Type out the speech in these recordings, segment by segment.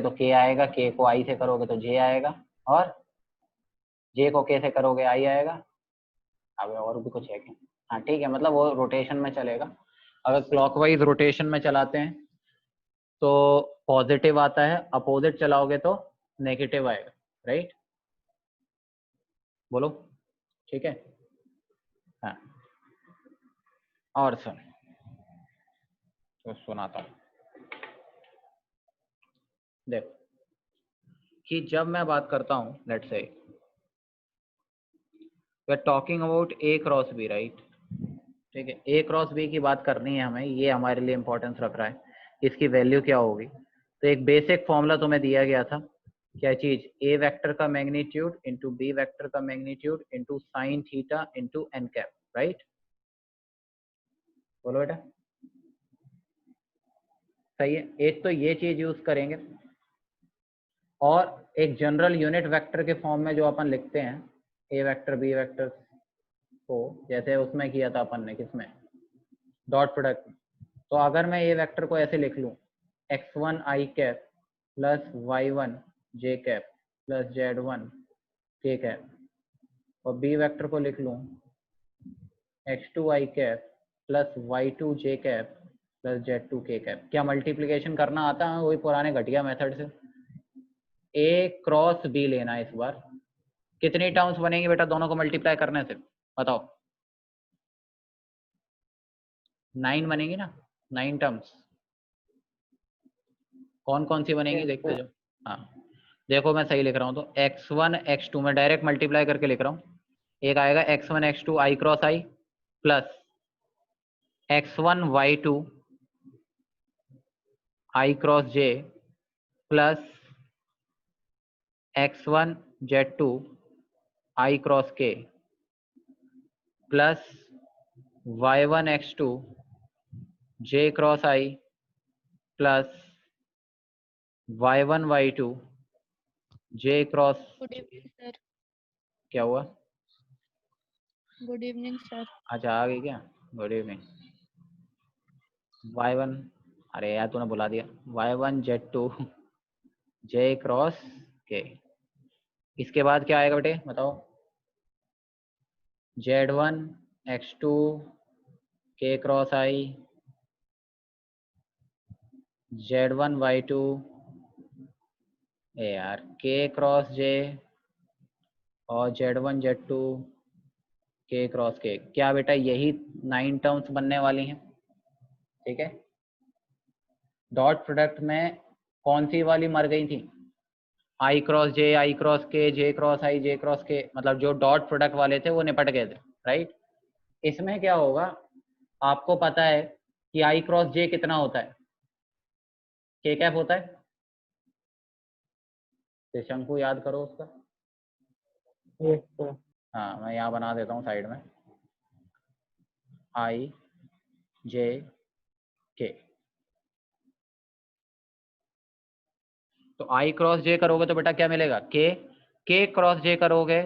तो k आएगा, k को i से करोगे तो j आएगा, और j को k से करोगे i आएगा। अब और भी कुछ है क्या? हाँ ठीक है, मतलब वो रोटेशन में चलेगा। अगर क्लॉकवाइज रोटेशन में चलाते हैं तो पॉजिटिव आता है, अपोजिट चलाओगे तो नेगेटिव आएगा, राइट? बोलो, ठीक है। हाँ, और सुन, तो सुनाता हूँ। देखो कि जब मैं बात करता हूँ, let's say we are talking about A cross B, right? ठीक है, ए क्रॉस बी की बात करनी है हमें, ये हमारे लिए इंपॉर्टेंस रख रहा है। इसकी वैल्यू क्या होगी? तो एक बेसिक फॉर्मूला तुम्हें दिया गया था, क्या चीज? ए वेक्टर का मैग्नीट्यूड इंटू बी वेक्टर का magnitude into sine theta into N cap, right? बोलो बेटा, सही है। एक तो ये चीज यूज करेंगे, और एक जनरल यूनिट वेक्टर के फॉर्म में जो अपन लिखते हैं ए वेक्टर बी वेक्टर को, जैसे उसमें किया था अपन ने, किसमें? डॉट प्रोडक्ट में। तो अगर मैं ए वेक्टर को ऐसे लिख लूँ, x1 i cap plus y1 j cap plus z1 k cap, और बी वेक्टर को लिख लूँ x2 i cap plus y2 j cap plus z2 k cap. क्या मल्टीप्लिकेशन करना आता है? वही पुराने घटिया मेथड से। ए क्रॉस बी लेना है इस बार। कितनी टर्म्स बनेंगी बेटा दोनों को मल्टीप्लाई करने से? बताओ। 9 बनेंगी ना, 9 टर्म्स। कौन कौन सी बनेंगी देखते जाओ। हाँ देखो, मैं सही लिख रहा हूँ तो x1 x2 में डायरेक्ट मल्टीप्लाई करके लिख रहा हूँ। एक आएगा x1 x2 i cross i plus x1 y2 i cross j plus x1 z2 i cross k plus y1 x2 j cross i plus y1 y2 j cross. Good evening sir. क्या हुआ? Good evening sir. अच्छा आ गई क्या? Good evening. y1, अरे यार तूने बुला दिया, y1 z2 j cross k। इसके बाद क्या आएगा बेटे बताओ? z1 x2 k cross i, z1 y2 ए यार k क्रॉस j, और z1 z2 k cross k। क्या बेटा यही 9 टर्म्स बनने वाली हैं? ठीक है। डॉट प्रोडक्ट में कौन सी वाली मर गई थी? आई क्रॉस जे, आई क्रॉस के, जे क्रॉस आई, जे क्रॉस के, मतलब जो डॉट प्रोडक्ट वाले थे वो निपट गए थे, राइट? इसमें क्या होगा, आपको पता है कि आई क्रॉस जे कितना होता है? के कैप होता है। शंकु याद करो उसका। हाँ मैं यहाँ बना देता हूँ साइड में, आई जे के। तो आई क्रॉस जे करोगे तो बेटा क्या मिलेगा? के क्रॉस जे करोगे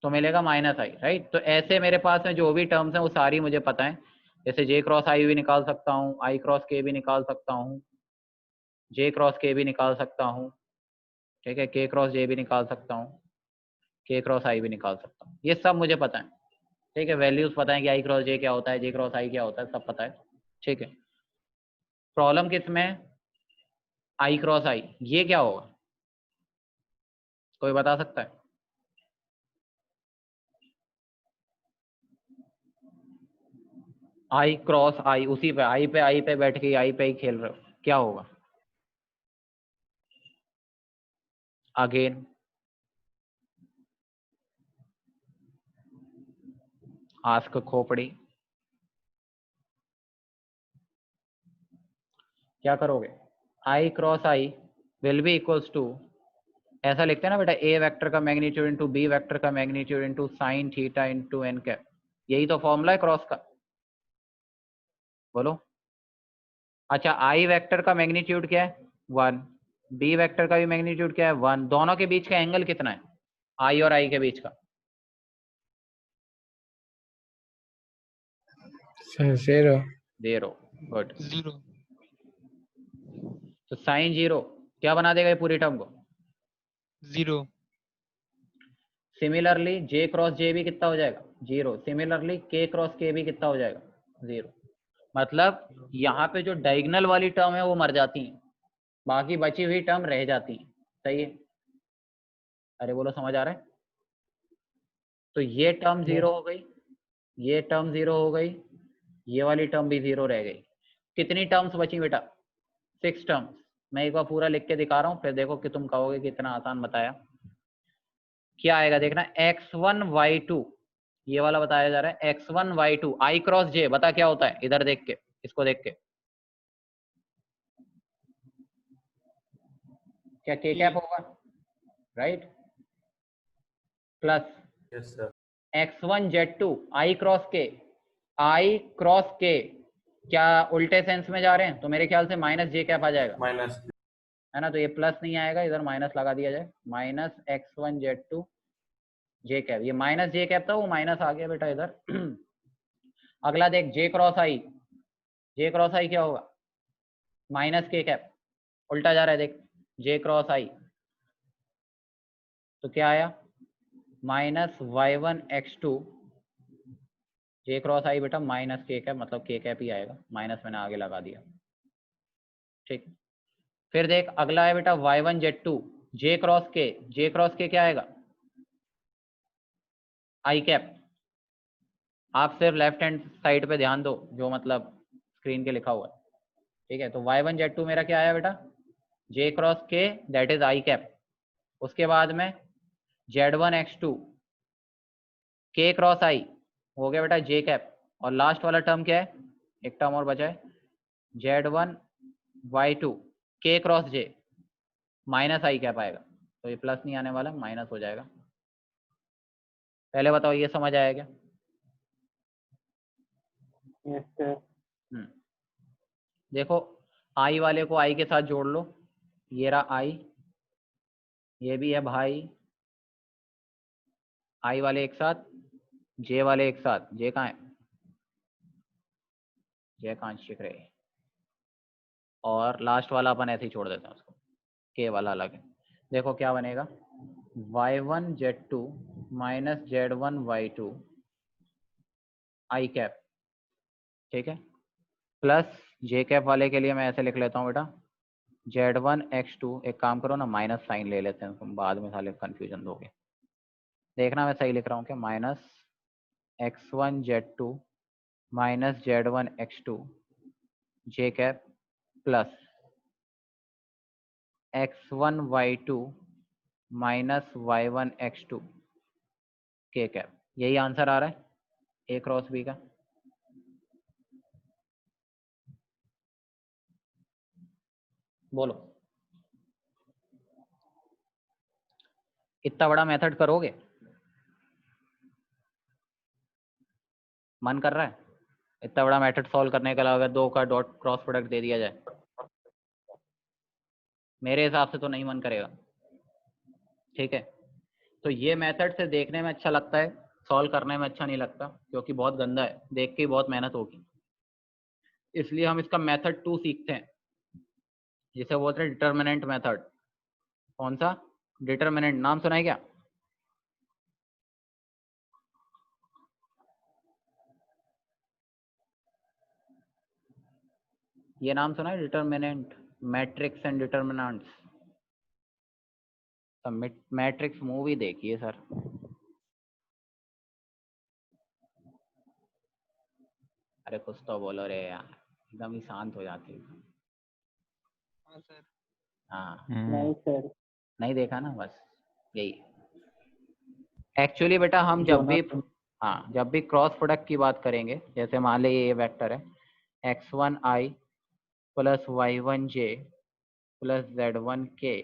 तो मिलेगा माइनस आई, राइट? तो ऐसे मेरे पास में जो भी टर्म्स हैं वो सारी मुझे पता है। जैसे जे क्रॉस आई भी निकाल सकता हूँ, आई क्रॉस के भी निकाल सकता हूँ, जे क्रॉस के भी निकाल सकता हूँ, ठीक है, के क्रॉस जे भी निकाल सकता हूँ, के क्रॉस आई भी निकाल सकता हूँ। ये सब मुझे पता है, ठीक है। वैल्यूज पता है कि आई क्रॉस जे क्या होता है, जे क्रॉस आई क्या होता है, सब पता है, ठीक है। प्रॉब्लम किस में? आई क्रॉस आई, ये क्या होगा? कोई बता सकता है? आई क्रॉस आई, उसी पे आई पे बैठ के आई पे ही खेल रहे हो, क्या होगा? अगेन आस्क खोपड़ी, क्या करोगे? I cross I will be equals to, ऐसा लिखते हैं ना बेटा, ए वेक्टर का मैग्नीट्यूड इंटू बी वेक्टर का magnitude into sine theta into N cap. यही तो फॉर्मूला है क्रॉस का, बोलो। अच्छा आई वेक्टर का मैग्नीट्यूड क्या है? 1। बी वेक्टर का भी मैग्नीट्यूड क्या है? 1। दोनों के बीच का एंगल कितना है? आई और आई के बीच का? 0। 0। गुड। 0। तो साइन 0 क्या बना देगा ये पूरी टर्म को? 0। सिमिलरली जे क्रॉस जे भी कितना हो जाएगा? 0। सिमिलरली के क्रॉस के भी कितना हो जाएगा? 0। मतलब यहाँ पे जो डायगोनल वाली टर्म है वो मर जाती है, बाकी बची हुई टर्म रह जाती है। सही है? अरे बोलो, समझ आ रहा है? तो ये टर्म 0 हो गई, ये टर्म 0 हो गई, ये वाली टर्म भी 0 रह गई। कितनी टर्म्स बची बेटा? 6 टर्म्स। मैं एक बार पूरा लिख के दिखा रहा हूँ, फिर देखो कि तुम कहोगे कि इतना आसान बताया। क्या आएगा देखना, x1 y2, ये वाला बताया जा रहा है। x1 y2 i cross j, बता क्या होता है? इधर देख के, इसको देख के, क्या k कैप होगा? Right. Plus yes sir. x1 z2 i cross k, i cross k, क्या उल्टे सेंस में जा रहे हैं? तो मेरे ख्याल से माइनस j कैप आ जाएगा, माइनस, है ना? तो ये प्लस नहीं आएगा, इधर माइनस लगा दिया जाए, minus x1 z2 j cap. ये माइनस j कैप था, वो माइनस आ गया बेटा इधर। अगला देख, j cross i, j cross i क्या होगा? माइनस k कैप, उल्टा जा रहा है देख, j क्रॉस i, तो क्या आया? Minus y1 x2 j cross i बेटा माइनस k कैप, मतलब k कैप ही आएगा, माइनस मैंने आगे लगा दिया। ठीक, फिर देख अगला है बेटा y1 z2 j cross k, j cross k क्या आएगा? i cap. आप सिर्फ लेफ्ट हैंड साइड पे ध्यान दो, जो मतलब स्क्रीन के लिखा हुआ है। ठीक है, तो y1 z2 मेरा क्या आया बेटा? j cross k, that is i cap. उसके बाद में z1 x2 k cross i हो गया बेटा j कैप। और लास्ट वाला टर्म क्या है? एक टर्म और बचा है, z1 y2 k cross j minus i cap आएगा। तो ये प्लस नहीं आने वाला, माइनस हो जाएगा। पहले बताओ ये समझ आया क्या? Yes sir. देखो i वाले को i के साथ जोड़ लो, ये रहा i, ये भी है भाई, i वाले एक साथ, j वाले एक साथ, j कहाँ है? j कहाँ शिख रहे, और लास्ट वाला अपन ऐसे ही छोड़ देते हैं उसको, k वाला अलग है। देखो क्या बनेगा, y1 z2 minus z1 y2 i cap, ठीक है, प्लस j कैप वाले के लिए मैं ऐसे लिख लेता हूँ बेटा, z1 x2, एक काम करो ना, माइनस साइन ले लेते हैं, तुम बाद में साले कंफ्यूजन दोगे। देखना मैं सही लिख रहा हूँ क्या, minus x1 z2 minus z1 x2 j cap plus x1 y2 minus y1 x2 k cap. यही आंसर आ रहा है a क्रॉस b का। बोलो, इतना बड़ा मेथड करोगे? मन कर रहा है इतना बड़ा मेथड सॉल्व करने के अलावा दो का डॉट क्रॉस प्रोडक्ट दे दिया जाए? मेरे हिसाब से तो नहीं मन करेगा। ठीक है, तो ये मेथड से देखने में अच्छा लगता है, सॉल्व करने में अच्छा नहीं लगता, क्योंकि बहुत गंदा है, देख के बहुत मेहनत होगी। इसलिए हम इसका मेथड 2 सीखते हैं, जिसे बोलते हैं डिटर्मिनेंट मेथड। कौन सा? डिटर्मिनेंट, नाम सुना है क्या? ये नाम सुना है, determinant, matrix and determinants. Matrix movie देखिए सर। अरे कुछ तो बोलो रे यार, एकदम ही शांत हो जाती है। हाँ सर। हाँ नहीं सर। नहीं देखा ना, बस यही एक्चुअली बेटा। हम जब भी, हाँ, जब भी क्रॉस प्रोडक्ट की बात करेंगे, जैसे मान लीजिए ये वेक्टर है x1i plus y1j plus z1k,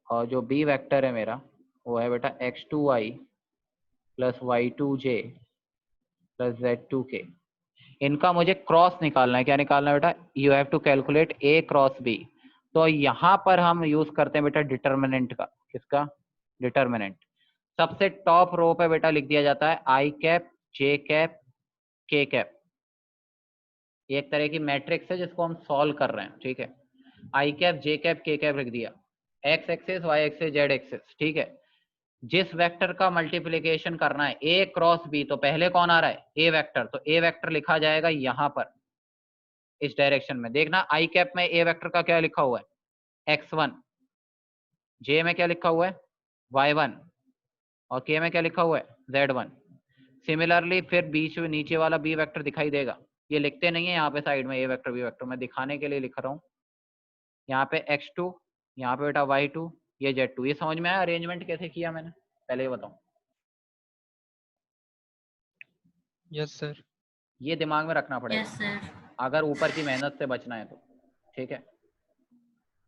और जो बी वेक्टर है मेरा वो है बेटा x2i plus y2j plus z2k। इनका मुझे क्रॉस निकालना है। क्या निकालना है बेटा? You have to calculate a cross b। तो यहाँ पर हम यूज करते हैं बेटा डिटर्मिनेंट का। किसका? डिटर्मिनेंट। सबसे टॉप रो पे बेटा लिख दिया जाता है i cap, j cap, k cap. एक तरह की मैट्रिक्स है जिसको हम सॉल्व कर रहे हैं। ठीक है, i cap, j cap, k cap लिख दिया। X axis, y axis, z axis, ठीक है। जिस वेक्टर का मल्टीप्लिकेशन करना है ए क्रॉस बी, तो पहले कौन आ रहा है, ए वेक्टर, तो ए वेक्टर लिखा जाएगा यहां पर इस डायरेक्शन में। देखना आई कैप में ए वेक्टर का क्या लिखा हुआ है, x1, जे में क्या लिखा हुआ है, y1, और के में क्या लिखा हुआ है, z1। सिमिलरली फिर बीच में नीचे वाला बी वेक्टर दिखाई देगा, ये लिखते नहीं है यहाँ पे साइड में ए वेक्टर बी वेक्टर, मैं दिखाने के लिए लिख रहा हूँ। यहाँ पे x2, यहाँ पे बेटा y2, ये z2। ये समझ में आया अरेंजमेंट कैसे किया मैंने, पहले ये बताऊं। Yes sir. ये दिमाग में रखना पड़ेगा यस सर। अगर ऊपर की मेहनत से बचना है तो, ठीक है।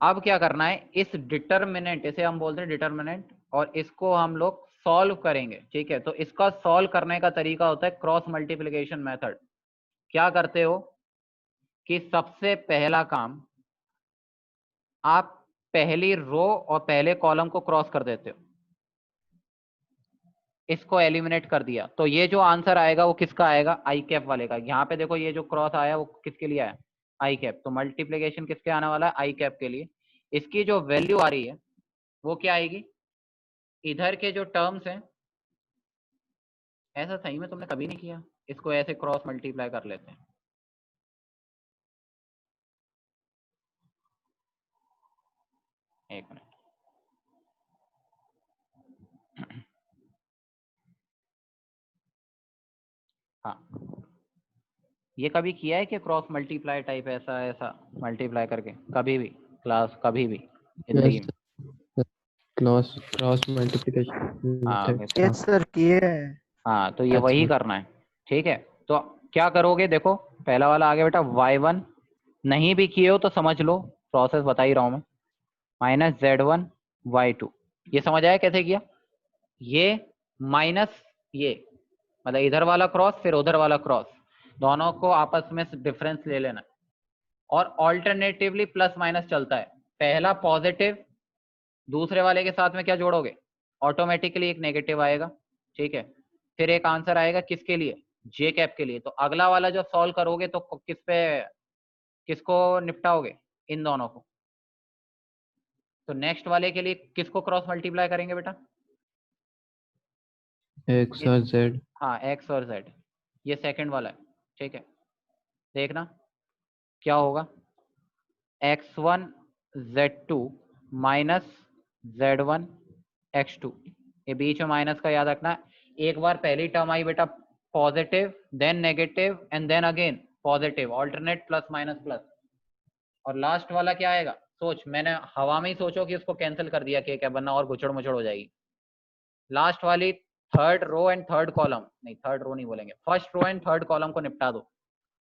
अब क्या करना है, इस डिटर्मिनेंट, इसे हम बोलते हैं डिटर्मिनेंट, और इसको हम लोग सॉल्व करेंगे, ठीक है। तो इसका सॉल्व करने का तरीका होता है क्रॉस मल्टीप्लिकेशन मेथड। क्या करते हो कि सबसे पहला काम, आप पहली रो और पहले कॉलम को क्रॉस कर देते हो, इसको एलिमिनेट कर दिया, तो ये जो आंसर आएगा वो किसका आएगा, आई कैप वाले का। यहाँ पे देखो ये जो क्रॉस आया वो किसके लिए आया, आई कैप, तो मल्टीप्लिकेशन किसके आने वाला है, आई कैप के लिए। इसकी जो वैल्यू आ रही है वो क्या आएगी, इधर के जो टर्म्स हैं, ऐसा सही में तुमने कभी नहीं किया, इसको ऐसे क्रॉस मल्टीप्लाई कर लेते हैं। एक मिनट, हाँ, ये कभी किया है कि क्रॉस मल्टीप्लाई टाइप, ऐसा ऐसा मल्टीप्लाई करके, कभी भी क्लास, कभी भी जिंदगी में? क्रॉस क्रॉस मल्टीप्लिकेशन हाँ मेथड। यस सर किए हैं। हाँ, तो ये वही करना है, ठीक है। तो क्या करोगे, देखो पहला वाला आ गया बेटा y1, नहीं भी किए हो तो समझ लो, प्रोसेस बता ही रहा हूं मैं, माइनस z1 y2। ये समझ आया कैसे किया, ये माइनस ये, मतलब इधर वाला क्रॉस फिर उधर वाला क्रॉस, दोनों को आपस में डिफरेंस ले लेना, और ऑल्टरनेटिवली प्लस माइनस चलता है। पहला पॉजिटिव, दूसरे वाले के साथ में क्या जोड़ोगे, ऑटोमेटिकली एक नेगेटिव आएगा, ठीक है। फिर एक आंसर आएगा किसके लिए, जे कैप के लिए। तो अगला वाला जो सॉल्व करोगे तो किस पे, किसको निपटाओगे, इन दोनों को। तो नेक्स्ट वाले के लिए किसको क्रॉस मल्टीप्लाई करेंगे बेटा, एक्स और जेड। हाँ एक्स और जेड, ये सेकंड वाला है, ठीक है। देखना क्या होगा, x1 z2 minus z1 x2, ये बीच में माइनस का याद रखना। एक बार पहली टर्म आई बेटा positive, then negative, and then again positive, alternate plus minus plus, और लास्ट वाला क्या आएगा, सोच, मैंने हवा में ही सोचो कि उसको कैंसिल कर दिया के क्या, वरना और गुचड़ मुचड़ हो जाएगी। लास्ट वाली third row and third column, नहीं थर्ड रो नहीं बोलेंगे, first row and third column को निपटा दो,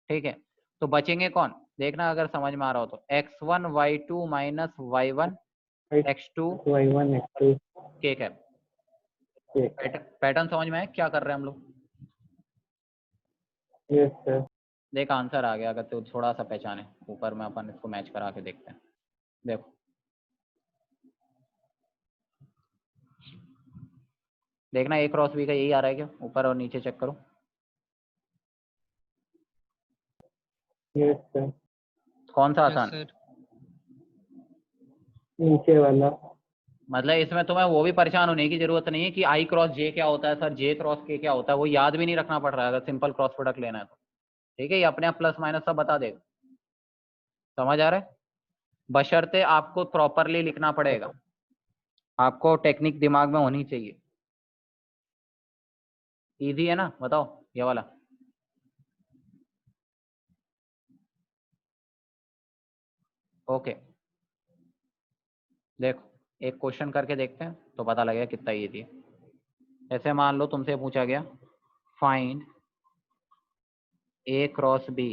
ठीक है। तो बचेंगे कौन, देखना अगर समझ में आ रहा हो तो, x1 y2 minus y1 x2 y1 x2 के कैप। पैटर्न समझ में आया क्या कर रहे हैं हम लोग, यस सर। देख आंसर आ गया, अगर तो थोड़ा सा पहचाने, ऊपर में अपन इसको मैच करा के देखते हैं। देखो देखना ए क्रॉस बी का यही आ रहा है क्या, ऊपर और नीचे चेक करो। Yes sir. कौन सा यस आसान, सर। नीचे वाला। मतलब इसमें तुम्हें वो भी परेशान होने की जरूरत नहीं है कि आई क्रॉस जे क्या होता है सर, जे क्रॉस के क्या होता है, वो याद भी नहीं रखना पड़ रहा है अगर सिंपल क्रॉस प्रोडक्ट लेना है तो, ठीक है। ये अपने आप प्लस माइनस सब बता देगा, समझ आ रहा है, बशर्ते आपको प्रॉपरली लिखना पड़ेगा, आपको टेक्निक दिमाग में होनी चाहिए। इजी है ना, बताओ ये वाला। ओके, देखो एक क्वेश्चन करके देखते हैं तो पता लगेगा कितना इजी है। ऐसे मान लो तुमसे पूछा गया, find A cross B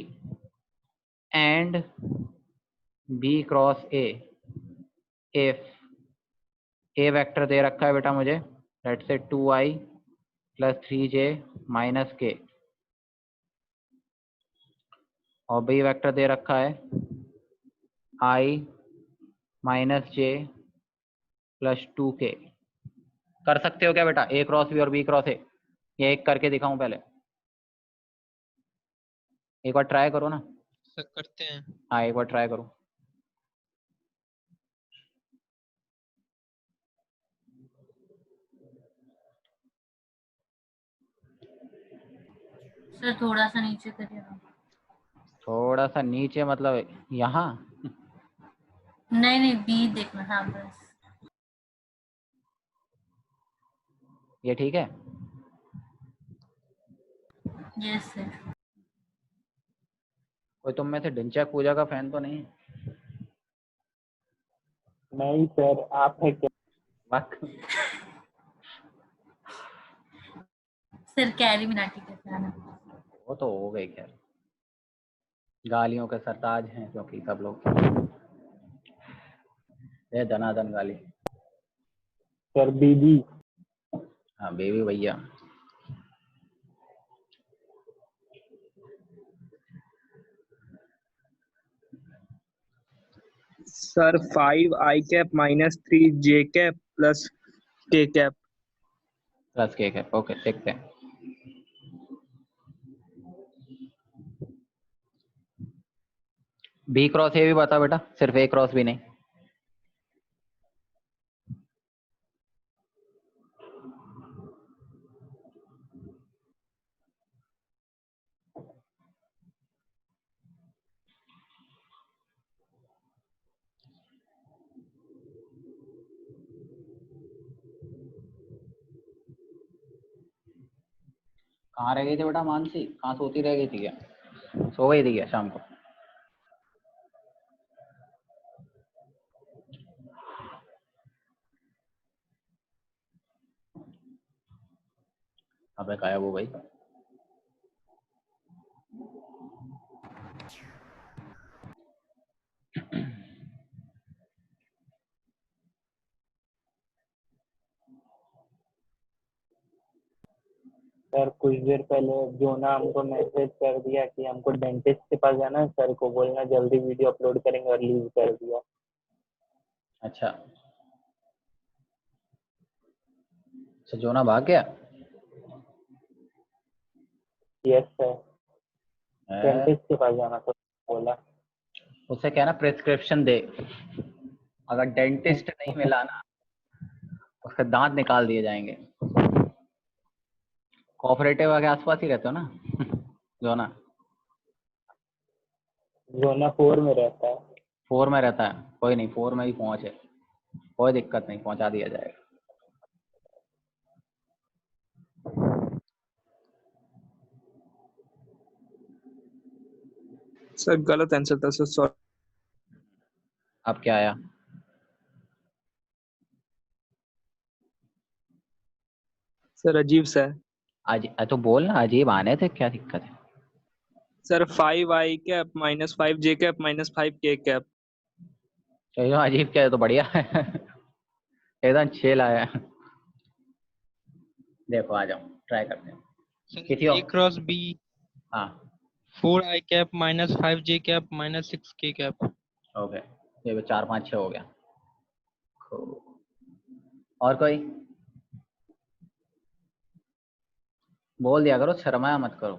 and B cross A if A vector दे रखा है बेटा मुझे, let's say 2i plus 3j minus के, और बी वेक्टर दे रखा है i minus j plus 2k। कर सकते हो क्या बेटा ए क्रॉस बी और बी क्रॉस ए, ये एक करके दिखाऊं पहले, एक बार ट्राई करो ना। सर करते हैं। हाँ एक बार ट्राई करो। सर थोड़ा सा नीचे करिएगा। थोड़ा सा नीचे मतलब यहाँ? नहीं नहीं, बी देखना। हाँ बस। ये ठीक है? Yes sir. कोई तुम में से ढिंचैक पूजा का फैन तो नहीं? नहीं सर, आप है क्या? वाक। सर कैरी मिनाटी के फैन है। वो तो हो गई खैर, गालियों के सरताज हैं क्योंकि सब लोग, ये धनाधन गाली। सर बीबी। हाँ बेबी भैया। Sir 5 I cap minus 3 J cap plus K cap। Plus cake है, ओके देखते हैं। बी क्रॉस ए भी बता बेटा, सिर्फ ए क्रॉस भी नहीं। कहाँ रह गई थी बेटा मानसी? कहाँ सोती रह गई थी क्या? सो गई थी क्या शाम को? अबे गायब हो गई। सर कुछ देर पहले जोना हमको मैसेज कर दिया कि हमको डेंटिस्ट के पास जाना है, सर को बोलना जल्दी वीडियो अपलोड करेंगे और लीव कर दिया। अच्छा, जोना भाग गया? यस सर, है? डेंटिस्ट के पास जाना तो बोला। उससे क्या ना प्रिस्क्रिप्शन दे, अगर डेंटिस्ट नहीं मिला ना उसके दांत निकाल दिए जाएंगे। कोऑपरेटिव के आसपास ही रहते हो ना? जोना जोना 4 में रहता है। 4 में रहता है, कोई नहीं 4 में ही पहुंचे, कोई दिक्कत नहीं, पहुंचा दिया जाएगा। सर गलत आंसर था सर, सॉरी। अब क्या आया? सर अजीब सा है। आज तो बोल ना, अजीब आने थे, क्या दिक्कत है? Sir 5 I cap minus 5 J cap minus 5 K cap। चलो अजीब क्या है, तो बढ़िया है। एकदम छेल आया। देखो आ जाओ, ट्राई करते हैं। सर किसी A और? cross B हाँ 4 I cap minus 5 J cap minus 6 K cap। Okay, ये 4 5 6 हो गया। और कोई? बोल दिया करो, शर्माया मत करो,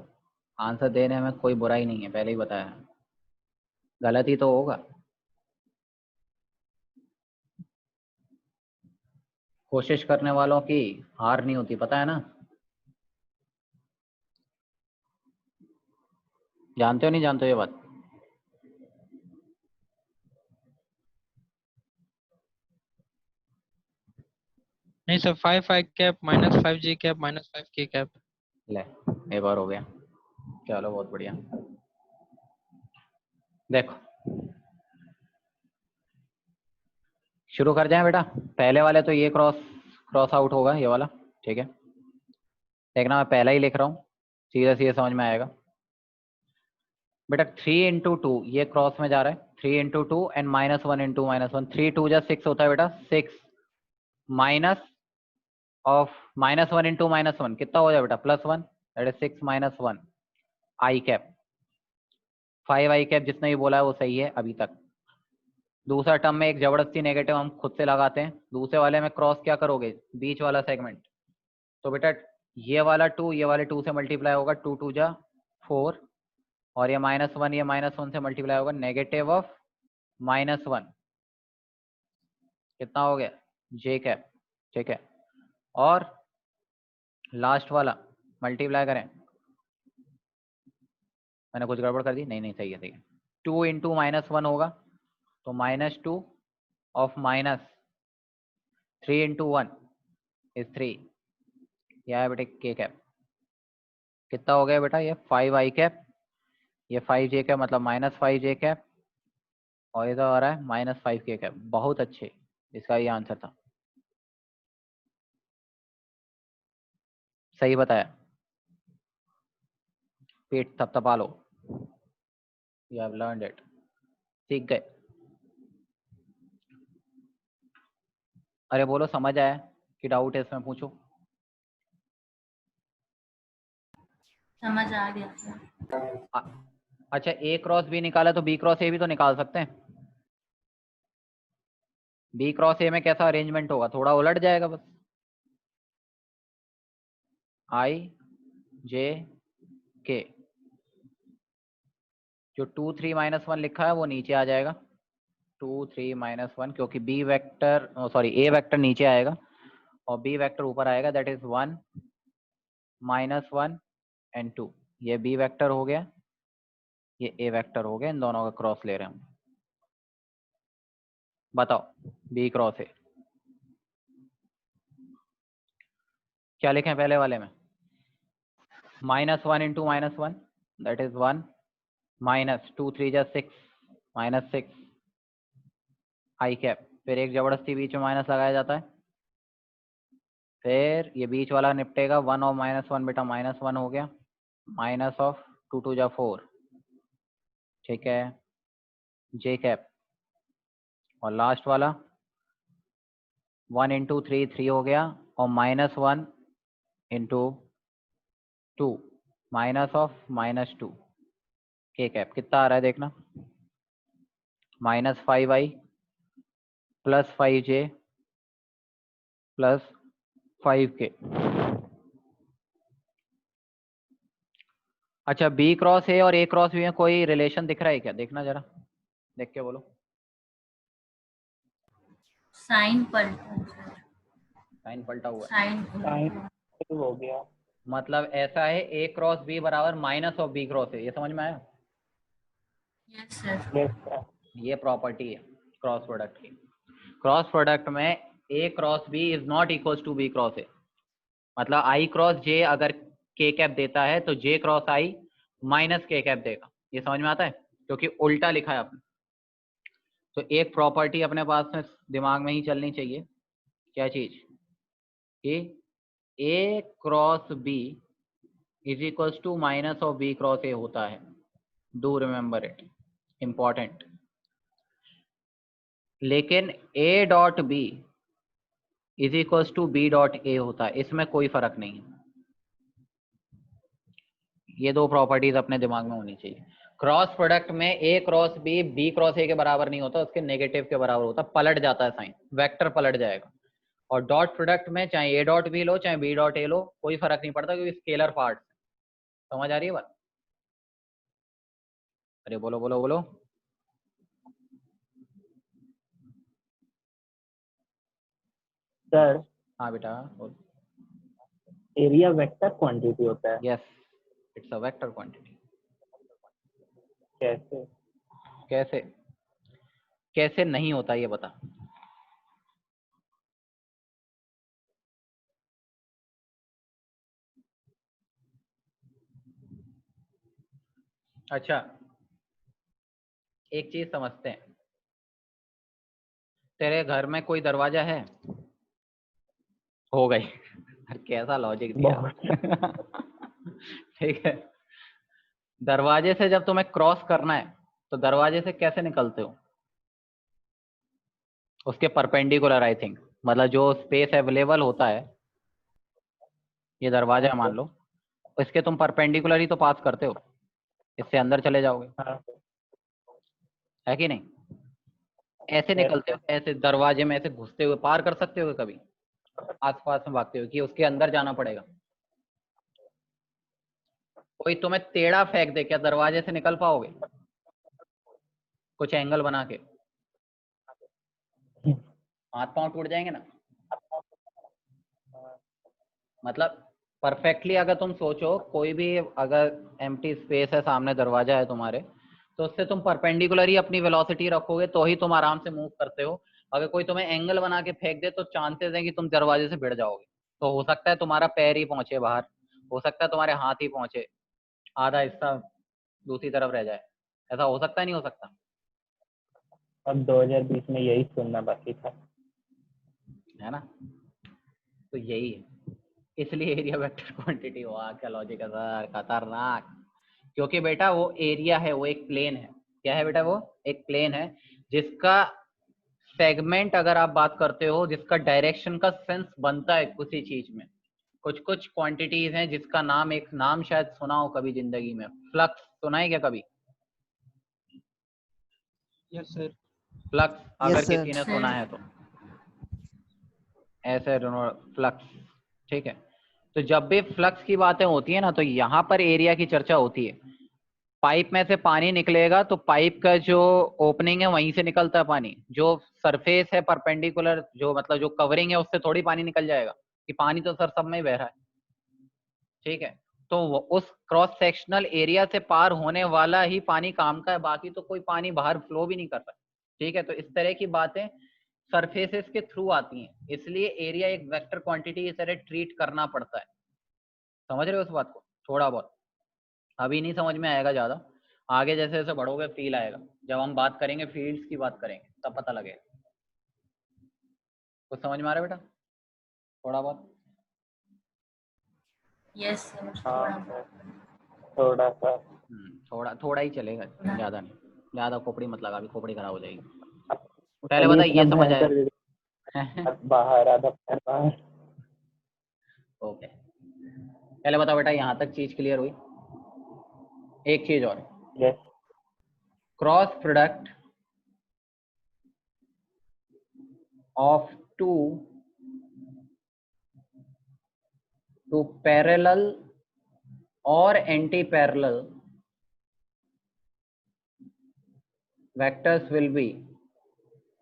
आंसर देने में कोई बुराई नहीं है, पहले ही बताया। गलत ही तो होगा, कोशिश करने वालों की हार नहीं होती, पता है ना? जानते हो नहीं जानते हो ये बात? नहीं sir 5 I cap minus 5 J cap minus 5 K cap। ले, एक बार हो गया, चलो बहुत बढ़िया। देखो शुरू कर जाएं बेटा, पहले वाले तो ये क्रॉस आउट होगा, ये वाला, ठीक है? देखना मैं पहला ही लिख रहा हूँ, सीधा सीधा समझ में आएगा बेटा। 3 इंटू 2 ये क्रॉस में जा रहा है, 3 इंटू 2 एंड -1 इंटू -1, 3 2 जा 6 होता है बेटा, 6 माइनस ऑफ -1 इंटू -1 कितना हो जाए बेटा? +1, that is 6 -1 I cap. 5 I cap जिसने भी बोला है वो सही है अभी तक। दूसरा टर्म में एक जबरदस्ती नेगेटिव हम खुद से लगाते हैं, दूसरे वाले में क्रॉस क्या करोगे? बीच वाला सेगमेंट। तो बेटा ये वाला 2 ये वाले 2 से मल्टीप्लाई होगा, 2 2 जा 4, और ये -1 ये -1 से मल्टीप्लाई होगा, नेगेटिव ऑफ -1 कितना हो गया? जे कैप, ठीक है? और लास्ट वाला मल्टीप्लाई करें, मैंने कुछ गड़बड़ कर दी? नहीं नहीं, सही है सही है। 2 इंटू -1 होगा, तो -2 ऑफ -3 इंटू 1 इज 3। यह है बेटे के कैप। कितना हो गया बेटा? ये 5i कैप, ये 5j कैप, मतलब -5j कैप, और इधर आ रहा है -5k कैप। बहुत अच्छे, इसका ये आंसर था। सही बताया। पेट थपथपा लो। You have learned it. सीख गए। अरे बोलो, समझ आया कि डाउट है इसमें? पूछो। समझ आ गया सर। अच्छा, A क्रॉस B निकाला तो B क्रॉस A भी तो निकाल सकते हैं। B क्रॉस A में कैसा अरेंजमेंट होगा? थोड़ा उलट जाएगा बस। I J K, जो 2 3 -1 लिखा है वो नीचे आ जाएगा। 2 3 -1, क्योंकि B vector, sorry A vector नीचे आएगा और B वेक्टर ऊपर आएगा। That is 1 -1 and 2। ये B वेक्टर हो गया, ये A वेक्टर हो गया। इन दोनों का क्रॉस ले रहे हैं हम। बताओ B क्रॉस A क्या लिखें पहले वाले में? -1 इंटू -1, दैट इज 1, -2 3 जा 6, -6 आई कैप। फिर एक जबरदस्ती बीच में माइनस लगाया जाता है, फिर ये बीच वाला निपटेगा। 1 और -1 बेटा -1 हो गया, माइनस ऑफ 2 2 जा 4, ठीक है, जे कैप। और लास्ट वाला 1 इंटू 3 3 हो गया, और -1 इंटू 2 माइनस ऑफ -2 के कैप। कितना आ रहा है देखना? -5i plus 5j plus 5k। अच्छा, B क्रॉस A और A क्रॉस B में कोई रिलेशन दिख रहा है क्या? देखना जरा, देख के बोलो। साइन पलटा सर। साइन पलटा हुआ है, साइन साइन हो गया। मतलब ऐसा है A क्रॉस B बराबर minus of B cross A। ये समझ में आया? Yes sir. Yes sir. ये प्रॉपर्टी है क्रॉस प्रोडक्ट की। क्रॉस प्रोडक्ट में A cross B is not equals to B cross A। मतलब I क्रॉस J अगर K कैप देता है तो J cross I minus K cap देगा। ये समझ में आता है? क्योंकि उल्टा लिखा है आपने। तो एक प्रॉपर्टी अपने पास में दिमाग में ही चलनी चाहिए। क्या चीज? कि A cross B is equals to minus of B cross A होता है। Do remember it, important. लेकिन A dot B is equals to B dot A होता है, इसमें कोई फर्क नहीं है। ये दो प्रॉपर्टीज अपने दिमाग में होनी चाहिए। क्रॉस प्रोडक्ट में A cross B B cross A के बराबर नहीं होता, उसके नेगेटिव के बराबर होता, पलट जाता है साइन, वेक्टर पलट जाएगा। और डॉट प्रोडक्ट में चाहे A डॉट B लो चाहे B डॉट A लो, कोई फर्क नहीं पड़ता, क्योंकि स्केलर पार्ट। समझ आ रही है बात? अरे बोलो बोलो बोलो। सर, हाँ बेटा बोल। एरिया वेक्टर क्वांटिटी होता है। Yes, it's a vector quantity. कैसे? कैसे? कैसे नहीं होता ये बता। अच्छा, एक चीज समझते हैं। तेरे घर में कोई दरवाजा है? हो गई। कैसा लॉजिक दिया। बहुत। ठीक है, दरवाजे से जब तुम्हें क्रॉस करना है तो दरवाजे से कैसे निकलते हो? उसके परपेंडिकुलर, आई थिंक। मतलब जो स्पेस अवेलेबल होता है, ये दरवाजा मान लो, इसके तुम परपेंडिकुलर ही तो पास करते हो, इससे अंदर चले जाओगे, हाँ है कि नहीं? ऐसे यस निकलते हो, सर। ऐसे दरवाजे में ऐसे घुसते हुए पार कर सकते हो कभी? आसपास में भागते हुए, कि उसके अंदर जाना पड़ेगा? कोई तुम्हें टेढ़ा फेंक दे, क्या दरवाजे से निकल पाओगे? कुछ एंगल बना के हाथ पांव टूट जाएंगे ना। मतलब परफेक्टली अगर तुम सोचो, कोई भी अगर एम्प्टी स्पेस है, सामने दरवाजा है तुम्हारे, तो उससे तुम परपेंडिकुलर ही अपनी वेलोसिटी रखोगे तो ही तुम आराम से मूव करते हो। अगर कोई तुम्हें एंगल बना के फेंक दे तो चांसेस हैं कि तुम दरवाजे से भिड़ जाओगे। तो हो सकता है तुम्हारा पैर ही पहुंचे बाहर, हो सकता है तुम्हारे हाथ ही पहुंचे, आधा हिस्सा दूसरी तरफ रह जाए। ऐसा हो सकता है, नहीं हो सकता? अब 2020 में यही सुनना बाकी था। है ना? तो यही है, इसलिए एरिया वेक्टर क्वांटिटी हुआ। क्या लॉजिक है सर, खतरनाक। क्योंकि बेटा वो एरिया है, वो एक प्लेन है। क्या है बेटा? वो एक प्लेन है जिसका सेगमेंट, अगर आप बात करते हो, जिसका डायरेक्शन का सेंस बनता है किसी चीज में। कुछ कुछ क्वांटिटीज हैं जिसका नाम, एक नाम शायद सुना हो कभी जिंदगी में, फ्लक्स। सुना है क्या कभी? Yes sir. फ्लक्स, अगर sir. किसी ने सुना है तो ऐसे फ्लक्स। ठीक है, तो जब भी फ्लक्स की बातें होती है ना, तो यहाँ पर एरिया की चर्चा होती है। पाइप में से पानी निकलेगा तो पाइप का जो ओपनिंग है वहीं से निकलता है पानी। जो सरफेस है परपेंडिकुलर, जो मतलब जो कवरिंग है, उससे थोड़ी पानी निकल जाएगा कि पानी तो सर सब में ही बह रहा है। ठीक है, तो उस क्रॉस सेक्शनल एरिया से पार होने वाला ही पानी काम का है, बाकी तो कोई पानी बाहर फ्लो भी नहीं कर रहा है। ठीक है, तो इस तरह की बातें सरफेसेस के थ्रू आती हैं, इसलिए एरिया एक वेक्टर क्वांटिटी की तरह ट्रीट करना पड़ता है। समझ रहे हो उस बात को? थोड़ा बहुत अभी नहीं समझ में आएगा, ज्यादा आगे जैसे जैसे बढ़ोगे फील आएगा। जब हम बात करेंगे फील्ड्स की बात करेंगे तब पता लगेगा। कुछ समझ में आ रहा है बेटा? थोड़ा बहुत? यस सर, हाँ थोड़ा सर, थोड़ा सा। थोड़ा थोड़ा ही चलेगा, ज्यादा नहीं। ज्यादा खोपड़ी मत लगा, अभी खोपड़ी खराब हो जाएगी। पहले चलिए, बता, इतना ये समझ आया? भयंकर बाहर, आधा पैर बाहर। ओके, पहले बता बेटा, यहाँ तक चीज क्लियर हुई? एक चीज और, yes. Cross product of two parallel और anti parallel vectors will be,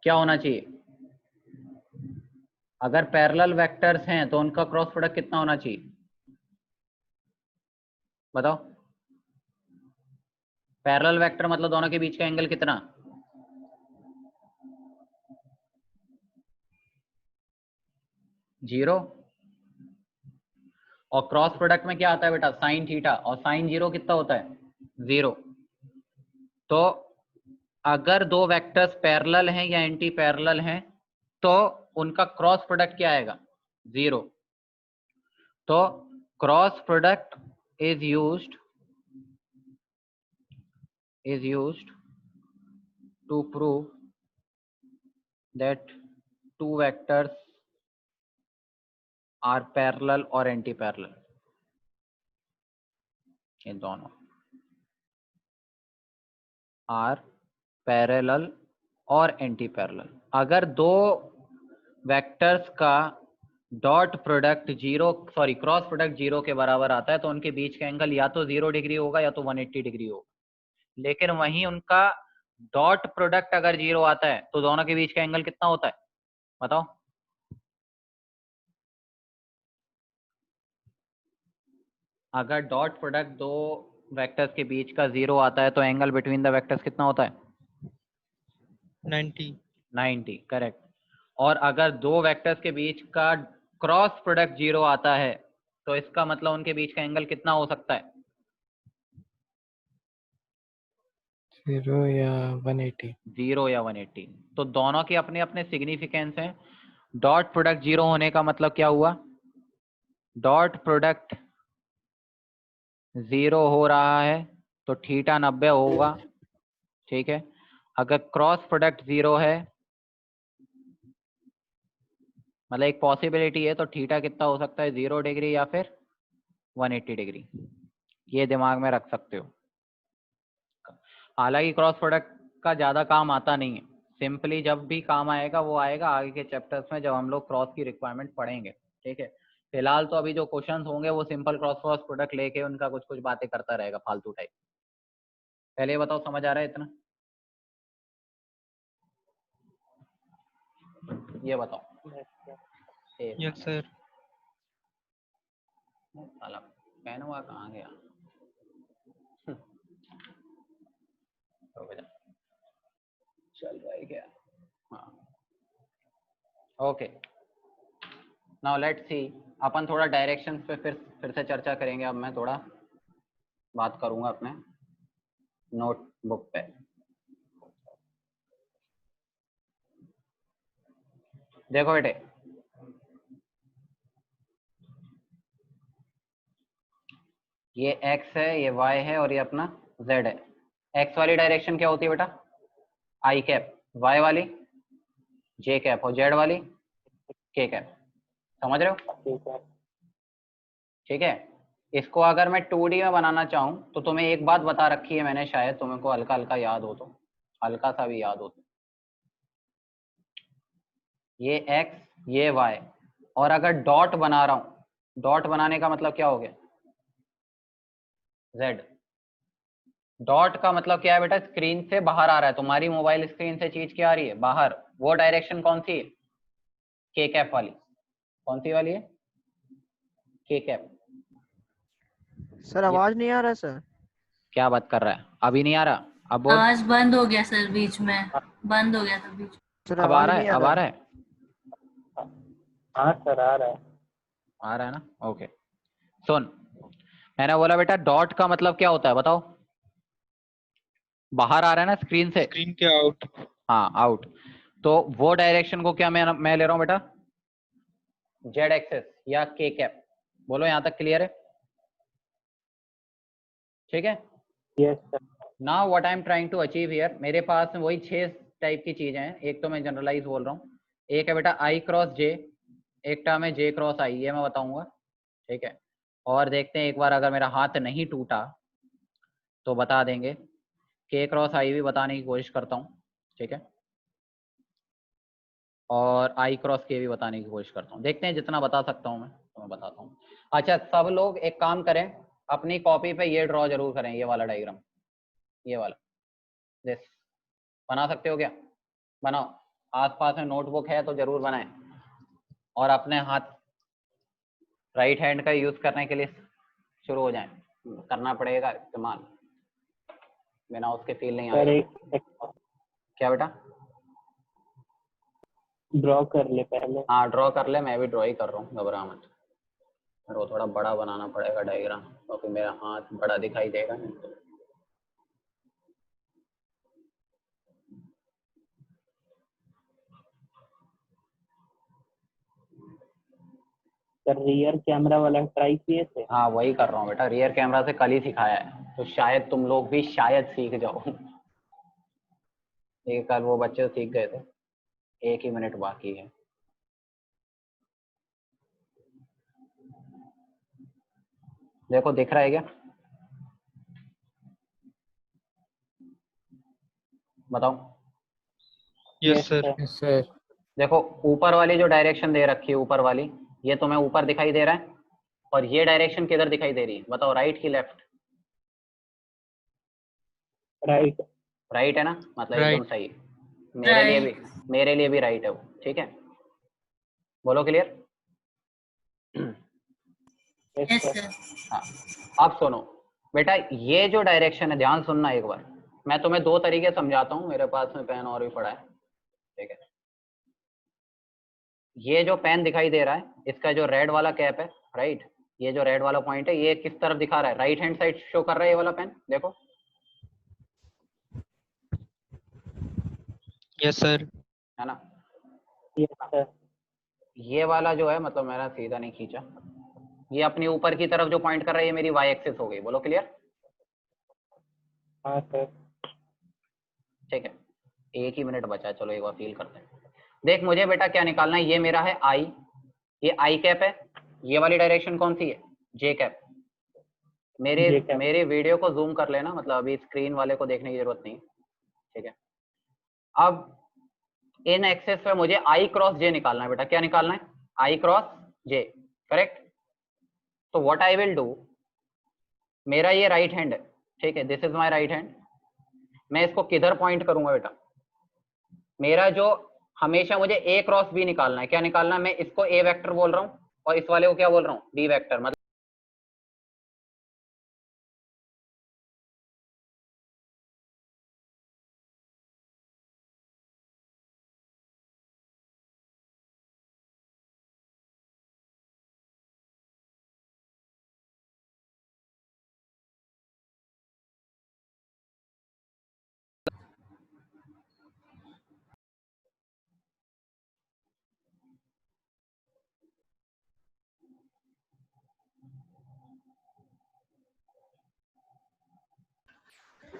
क्या होना चाहिए? अगर पैरेलल वेक्टर्स हैं तो उनका क्रॉस प्रोडक्ट कितना होना चाहिए? बताओ। पैरेलल वेक्टर मतलब दोनों के बीच का एंगल कितना? जीरो। और क्रॉस प्रोडक्ट में क्या आता है बेटा? साइन थीटा, और साइन जीरो कितना होता है? जीरो। तो अगर दो वेक्टर्स पैरेलल हैं या एंटी पैरेलल हैं तो उनका क्रॉस प्रोडक्ट क्या आएगा? जीरो। तो cross product is used to prove that two vectors are parallel or anti-parallel। ये दोनों are parallel और anti-parallel। अगर दो वेक्टर्स का dot product cross product zero के बराबर आता है तो उनके बीच का एंगल या तो 0 डिग्री होगा या तो 180 डिग्री होगा। लेकिन वहीं उनका डॉट प्रोडक्ट अगर जीरो आता है तो दोनों के बीच का एंगल कितना होता है? बताओ। अगर डॉट प्रोडक्ट दो वेक्टर्स के बीच का 0 आता है तो एंगल बिटवीन द वेक्टर्स कितना होता है? 90। करेक्ट। और अगर दो वेक्टर्स के बीच का क्रॉस प्रोडक्ट 0 आता है तो इसका मतलब उनके बीच का एंगल कितना हो सकता है? 0 या 180। 0 या 180। तो दोनों के अपने अपने सिग्निफिकेंस हैं। डॉट प्रोडक्ट 0 होने का मतलब क्या हुआ? डॉट प्रोडक्ट 0 हो रहा है तो थीटा 90 होगा। ठीक है, अगर क्रॉस प्रोडक्ट 0 है मतलब एक पॉसिबिलिटी है, तो थीटा कितना हो सकता है? 0 डिग्री या फिर 180 डिग्री। ये दिमाग में रख सकते हो। हालांकि क्रॉस प्रोडक्ट का ज्यादा काम आता नहीं है, सिंपली जब भी काम आएगा वो आएगा आगे के चैप्टर्स में जब हम लोग क्रॉस की रिक्वायरमेंट पढ़ेंगे। ठीक है, फिलहाल तो अभी जो क्वेश्चंस होंगे वो सिंपल क्रॉस प्रोडक्ट लेके उनका कुछ कुछ बातें करता रहेगा फालतू टाइप। पहले ये बताओ, समझ आ रहा है इतना? ये बताओ। Yes sir. साला पेन हुआ कहाँ गया? रुक जा, चल रहा है क्या? हाँ ओके, नाउ लेट्स सी। अपन थोड़ा डायरेक्शंस पे फिर से चर्चा करेंगे। अब मैं थोड़ा बात करूंगा अपने नोटबुक पे। देखो बेटे, ये x है, ये y है और ये अपना z है। x वाली डायरेक्शन क्या होती है बेटा? i कैप, y वाली j कैप और z वाली k कैप। समझ रहे हो? ठीक है। ठीक है। इसको अगर मैं 2D में बनाना चाहूँ तो तुम्हें एक बात बता रखी है मैंने, शायद तुम्हें को हल्का हल्का याद हो, तो हल्का सा भी याद हो तो, ये x ये y, और अगर डॉट बना रहा हूँ, डॉट बनाने का मतलब क्या हो गया? z। डॉट का मतलब क्या है बेटा? स्क्रीन से बाहर आ रहा है, तुम्हारी मोबाइल स्क्रीन से चीज क्या आ रही है? बाहर। वो डायरेक्शन कौन सी है? के कैप वाली। कौन सी वाली है? के कैप। सर आवाज नहीं आ रहा सर। क्या बात कर रहा है? अभी नहीं आ रहा? अब बोल। आवाज बंद हो गया सर, बीच में बंद हो गया था बीच में। सर अब आ आवाज रहा है? नहीं आ अब आ रहा। रहा है? हाँ सर आ रहा है। आ रहा है ना? ओके सुन, मैंने बोला बेटा डॉट का मतलब क्या होता है बताओ? बाहर आ रहा है ना स्क्रीन से? स्क्रीन के आउट। हाँ आउट। तो वो डायरेक्शन को क्या मैं ले रहा हूँ बेटा? जेड एक्सेस या के कैप। बोलो यहाँ तक क्लियर है? ठीक है। Yes sir. Now what I am trying to achieve here, मेरे पास में वही 6 टाइप की चीजें हैं। एक तो मैं जनरलाइज बोल रहा हूँ, एक है बेटा आई क्रॉस जे, एक टर्म है जे क्रॉस आई, ये मैं बताऊंगा। ठीक है। और देखते हैं एक बार, अगर मेरा हाथ नहीं टूटा तो बता देंगे। के क्रॉस आई भी बताने की कोशिश करता हूँ। ठीक है। और आई क्रॉस के भी बताने की कोशिश करता हूँ, देखते हैं जितना बता सकता हूँ मैं तो मैं बताता हूँ। अच्छा सब लोग एक काम करें, अपनी कॉपी पे ये ड्रॉ जरूर करें, ये वाला डायग्राम, ये वाला दिस। बना सकते हो क्या? बनाओ। आसपास में नोटबुक है तो जरूर बनाएं, और अपने हाथ राइट हैंड का यूज करने के लिए शुरू हो जाएं। करना पड़ेगा इस्तेमाल, बिना उसके फील नहीं सर आएगा। एक क्या बेटा? ड्रॉ कर ले पहले। हाँ ड्रॉ कर ले, मैं भी ड्रॉ ही कर रहा हूँ, घबरा मत। मेरे को थोड़ा बड़ा बनाना पड़ेगा डायग्राम, क्योंकि मेरा हाथ बड़ा दिखाई देगा नहीं तो। सर रियर कैमरा वाला ट्राई किए थे? हाँ वही कर रहा हूँ बेटा, रियर कैमरा से कल ही सिखाया है, तो शायद तुम लोग भी शायद सीख जाओ। ये कल वो बच्चे सीख गए थे, 1 ही मिनट बाकी है। देखो दिख रहा है क्या? बताओ। Yes sir. Yes sir. देखो ऊपर वाली जो डायरेक्शन दे रखी है, ऊपर वाली, ये तुम्हें ऊपर दिखाई दे रहा है, और ये डायरेक्शन किधर दिखाई दे रही है बताओ? राइट की लेफ्ट? राइट। राइट है ना, मतलब एकदम राइट। सही है। मेरे लिए भी राइट है वो। ठीक है, बोलो clear? Yes yes sir. Sir. हाँ अब सुनो बेटा, ये जो डायरेक्शन है, ध्यान सुनना एक बार, मैं तुम्हें 2 तरीके समझाता हूँ, मेरे पास में पेन और भी पड़ा है। ठीक है। ये जो पेन दिखाई दे रहा है, इसका जो रेड वाला कैप है, राइट, ये जो रेड वाला पॉइंट है, ये किस तरफ दिखा रहा है? राइट हैंड साइड शो कर रहा है ये वाला पेन, देखो। Yes sir. है ना? Yes sir. ये वाला जो है, मतलब मेरा सीधा नहीं खींचा, ये अपनी ऊपर की तरफ जो पॉइंट कर रहा है, ये मेरी वाई एक्सिस हो गई। बोलो क्लियर? हाँ सर। ठीक है, 1 ही मिनट बचा है, चलो एक बार फील करते हैं। देख मुझे बेटा क्या निकालना है, ये मेरा है आई, ये आई कैप है, ये वाली डायरेक्शन कौन सी है? जे कैप। मेरे वीडियो को जूम कर लेना, मतलब अभी स्क्रीन वाले को देखने की जरूरत नहीं। ठीक है। अब इन एक्सेस पे मुझे आई क्रॉस जे निकालना है बेटा। क्या निकालना है? आई क्रॉस जे, करेक्ट। तो व्हाट आई विल डू, मेरा ये राइट हैंड है, ठीक है, this is my right hand. मैं इसको किधर पॉइंट करूंगा बेटा? मेरा जो हमेशा मुझे ए क्रॉस बी निकालना है। क्या निकालना है? मैं इसको ए वेक्टर बोल रहा हूँ और इस वाले को क्या बोल रहा हूँ? B vector. मतलब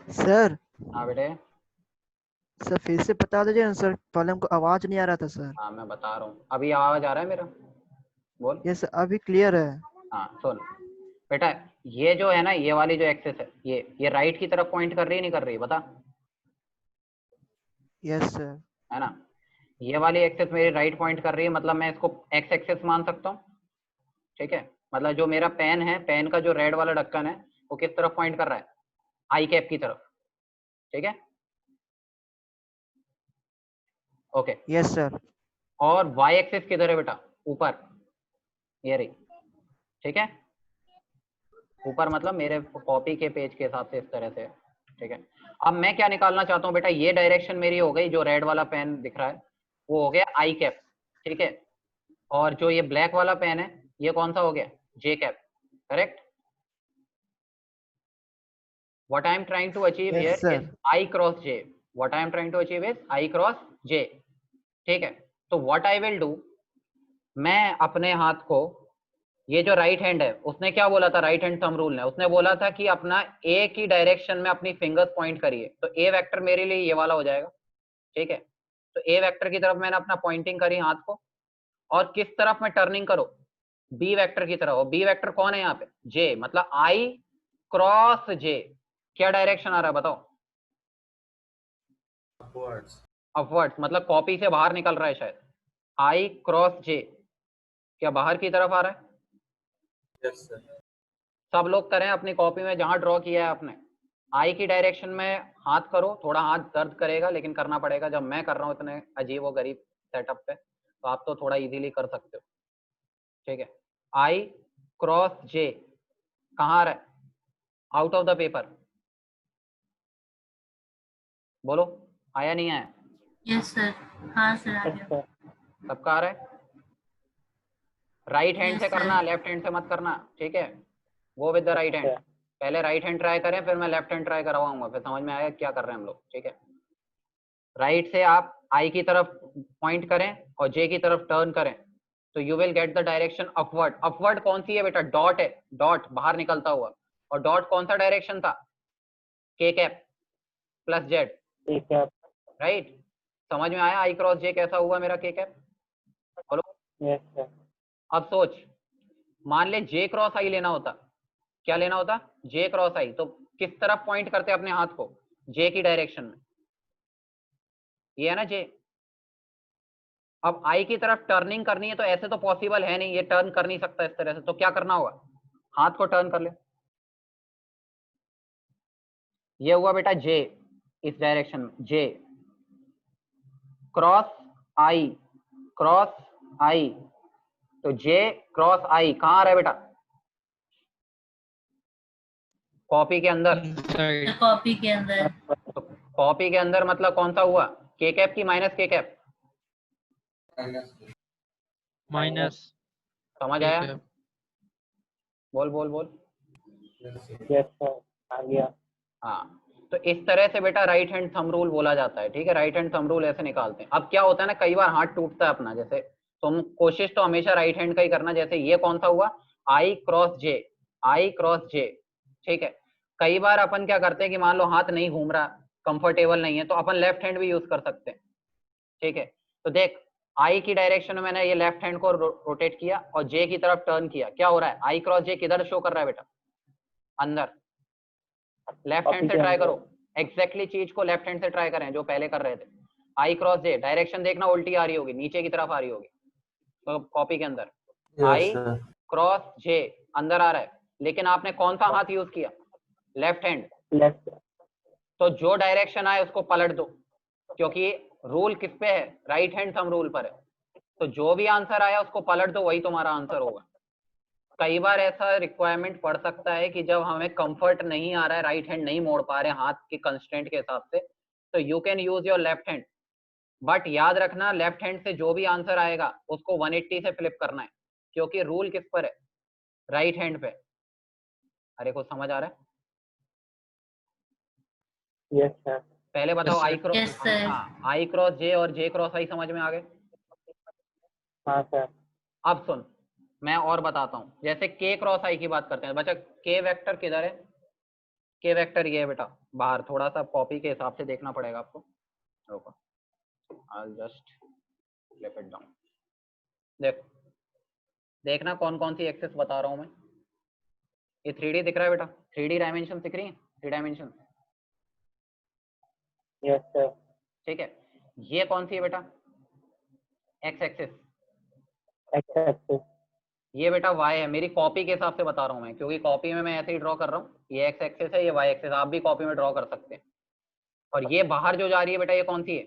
सर हाँ बेटे, सर फिर से बता दीजिए ना सर, पहले हमको आवाज नहीं आ रहा था सर। हाँ मैं बता रहा हूँ। अभी आवाज आ रहा है मेरा? बोल। यस सर, अभी क्लियर है। हाँ सुन बेटा, ये जो है ना, ये वाली जो एक्सेस है, ये राइट की तरफ पॉइंट कर रही है नहीं कर रही है, बता। Yes sir. है ना, ये वाली एक्सेस मेरी राइट पॉइंट कर रही है, मतलब मैं इसको एक्स एक्सेस मान सकता हूँ। ठीक है, मतलब जो मेरा पेन है, पेन का जो रेड वाला ढक्कन है, वो किस तरफ पॉइंट कर रहा है? आई कैप की तरफ। ठीक है, ओके। Yes sir. और वाई एक्सिस किधर है बेटा? ऊपर, ये रही। ठीक है, ऊपर मतलब मेरे कॉपी के पेज के हिसाब से इस तरह से। ठीक है, अब मैं क्या निकालना चाहता हूँ बेटा, ये डायरेक्शन मेरी हो गई, जो रेड वाला पेन दिख रहा है वो हो गया आई कैप। ठीक है, और जो ये ब्लैक वाला पेन है, ये कौन सा हो गया? J cap. Correct. What I am trying to achieve yes here is sir. I cross J. What I am trying to achieve is I cross J. ठीक है, तो what I will do, मैं अपने हाथ को, ये जो राइट हैंड है, उसने क्या बोला था राइट हैंड थंब रूल ने? उसने बोला था कि अपना ए की डायरेक्शन में अपनी फिंगर्स पॉइंट करिए। तो ए वेक्टर मेरे लिए ये वाला हो जाएगा। ठीक है, तो ए वेक्टर की तरफ मैंने अपना पॉइंटिंग करी हाथ को, और किस तरफ मैं टर्निंग करूं? बी वेक्टर की तरफ। और बी वेक्टर कौन है यहाँ पे? जे, मतलब आई क्रॉस जे। क्या डायरेक्शन आ रहा है बताओ? अपवर्ड्स, मतलब कॉपी से बाहर निकल रहा है शायद। आई क्रॉस जे, क्या बाहर की तरफ आ रहा है? Yes sir. सब लोग करें अपनी कॉपी में जहां ड्रॉ किया है आपने, आई की डायरेक्शन में हाथ करो। थोड़ा हाथ दर्द करेगा लेकिन करना पड़ेगा, जब मैं कर रहा हूँ इतने अजीब व गरीब सेटअप पे, तो आप तो थोड़ा इजीली कर सकते हो। ठीक है, आई क्रॉस जे कहाँ आ रहा है? Out of the paper. बोलो, आया नहीं आया? Yes sir. हाँ सर आ यस गया। सर। सबका आ रहा है? राइट हैंड यस से सर। करना, लेफ्ट हैंड से मत करना। ठीक है, go with the right hand. अच्छा। पहले राइट हैंड ट्राई करें, फिर मैं लेफ्ट हैंड ट्राई करवाऊंगा, फिर समझ में आएगा क्या कर रहे हैं हम लोग। ठीक है, राइट से आप आई की तरफ पॉइंट करें और जे की तरफ टर्न करें, तो you will get the direction upward. Upward कौन सी है बेटा? डॉट है, डॉट बाहर निकलता हुआ। और डॉट कौन सा डायरेक्शन था? के कैप प्लस जेड। ठीक है। राइट, समझ में आया आई क्रॉस जे कैसा हुआ मेरा के कैप? बोलो। Yes sir. अब सोच, मान ले जे क्रॉस आई लेना होता, क्या लेना होता? जे क्रॉस आई, तो किस तरफ पॉइंट करते अपने हाथ को? जे की डायरेक्शन में, ये है ना जे। अब आई की तरफ टर्निंग करनी है, तो ऐसे तो पॉसिबल है नहीं, ये टर्न कर नहीं सकता इस तरह से, तो क्या करना होगा? हाथ को टर्न कर ले। ये हुआ बेटा जे, इस डायरेक्शन में जे क्रॉस आई, क्रॉस आई, तो जे क्रॉस आई कहाँ आ रहा है बेटा? कॉपी के अंदर। Inside. कॉपी के अंदर। तो कॉपी के अंदर मतलब कौन सा हुआ? के कैप की माइनस के कैप? Minus समझ K आया? cap. बोल बोल बोल। यस सर, आ गया। हाँ, तो इस तरह से बेटा राइट हैंड थंब रूल बोला जाता है। ठीक है, राइट हैंड थंब रूल ऐसे निकालते हैं। अब क्या होता है ना, कई बार हाथ टूटता है अपना, जैसे तुम कोशिश तो हमेशा राइट हैंड का ही करना। जैसे ये कौन सा हुआ? आई क्रॉस जे, आई क्रॉस जे। ठीक है, कई बार अपन क्या करते हैं कि मान लो हाथ नहीं घूम रहा, कंफर्टेबल नहीं है, तो अपन लेफ्ट हैंड भी यूज कर सकते हैं। ठीक है, तो देख, आई की डायरेक्शन में मैंने ये लेफ्ट हैंड को रोटेट किया और जे की तरफ टर्न किया, क्या हो रहा है? आई क्रॉस जे किधर शो कर रहा है बेटा? अंदर। लेफ्ट हैंड कॉपी से के ट्राई अंदर। करो, एग्जैक्टली चीज को लेफ्ट हैंड से ट्राई करें जो पहले कर रहे थे। आई क्रॉस जे, डायरेक्शन देखना उल्टी आ रही होगी, नीचे की तरफ आ रही होगी। तो कॉपी के अंदर आई क्रॉस जे अंदर आ रहा है, लेकिन आपने कौन सा हाथ यूज किया? Left hand. लेफ्ट। तो जो डायरेक्शन आए उसको पलट दो, क्योंकि रूल किस पे है? राइट हैंड थंब रूल पर है। तो जो भी आंसर आया उसको पलट दो, वही तुम्हारा आंसर होगा। कई बार ऐसा रिक्वायरमेंट पड़ सकता है कि जब हमें कंफर्ट नहीं आ रहा है, राइट हैंड नहीं मोड़ पा रहे हाथ के कंस्ट्रेंट के हिसाब से, तो you can use your left hand. But याद रखना, लेफ्ट हैंड से जो भी आंसर आएगा उसको 180 से फ्लिप करना है, क्योंकि रूल किस पर है? राइट हैंड पे। अरे कुछ समझ आ रहा है? Yes sir. पहले बताओ, आई क्रॉस, यस सर। हाँ, आई क्रॉस जे और जे क्रॉस आई समझ में आ गए? हाँ सर। अब सुन, मैं और बताता हूं। जैसे के क्रॉस आई की बात करते हैं बच्चा, के वेक्टर किधर है? के वेक्टर ये है बेटा बाहर, थोड़ा सा कॉपी के हिसाब से देखना पड़ेगा आपको। रुको, I'll just flip it down। देखो, देखना कौन कौन सी एक्सेस बता रहा हूँ मैं। ये 3D दिख रहा है बेटा, 3D डायमेंशन दिख रही है, 3 डायमेंशन। Yes sir. ठीक है, ये कौन सी है बेटा? X axes. X axis. ये बेटा वाई है, मेरी कॉपी के हिसाब से बता रहा हूँ मैं, क्योंकि कॉपी में मैं ऐसे ही ड्रॉ कर रहा हूँ। ये एक्स एक्सेस है, ये वाई एक्सेस, आप भी कॉपी में ड्रॉ कर सकते हैं। और ये बाहर जो जा रही है बेटा, ये कौन सी है?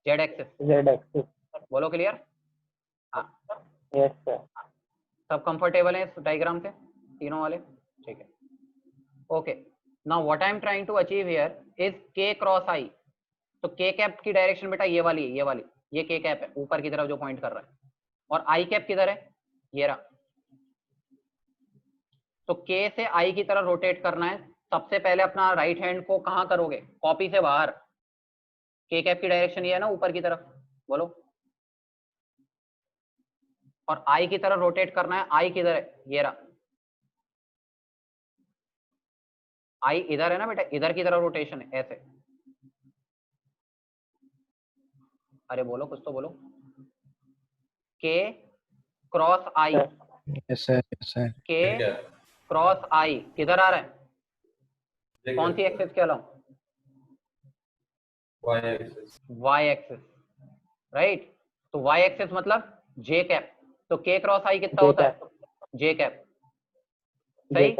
Z axes. Z axis. बोलो क्लियर? हाँ यस सर। सब कंफर्टेबल है इस डायग्राम से, तीनों वाले? ठीक है, okay. Now what I am trying to achieve here is K cross I. तो के कैप की डायरेक्शन बेटा ये वाली है, ये वाली, ये के कैप है ऊपर की तरफ जो पॉइंट कर रहा है। और आई कैप किधर है? ये रहा। तो के से आई की तरफ रोटेट करना है। सबसे पहले अपना राइट हैंड को कहाँ करोगे? कॉपी से बाहर। के कैप की डायरेक्शन ये है ना, ऊपर की तरफ। बोलो। और आई की तरफ रोटेट करना है। आई किधर है? ये रहा। आई इधर है ना बेटा, इधर की तरफ रोटेशन है, ऐसे। अरे बोलो, कुछ तो बोलो। K cross I. Yes sir, yes sir. K cross I किधर आ रहा है? कौन सी एक्सेस के अलावा? Y axis, right. तो वाई एक्सेस मतलब जे कैप। तो के क्रॉस आई कितना होता है? जे कैप। सही।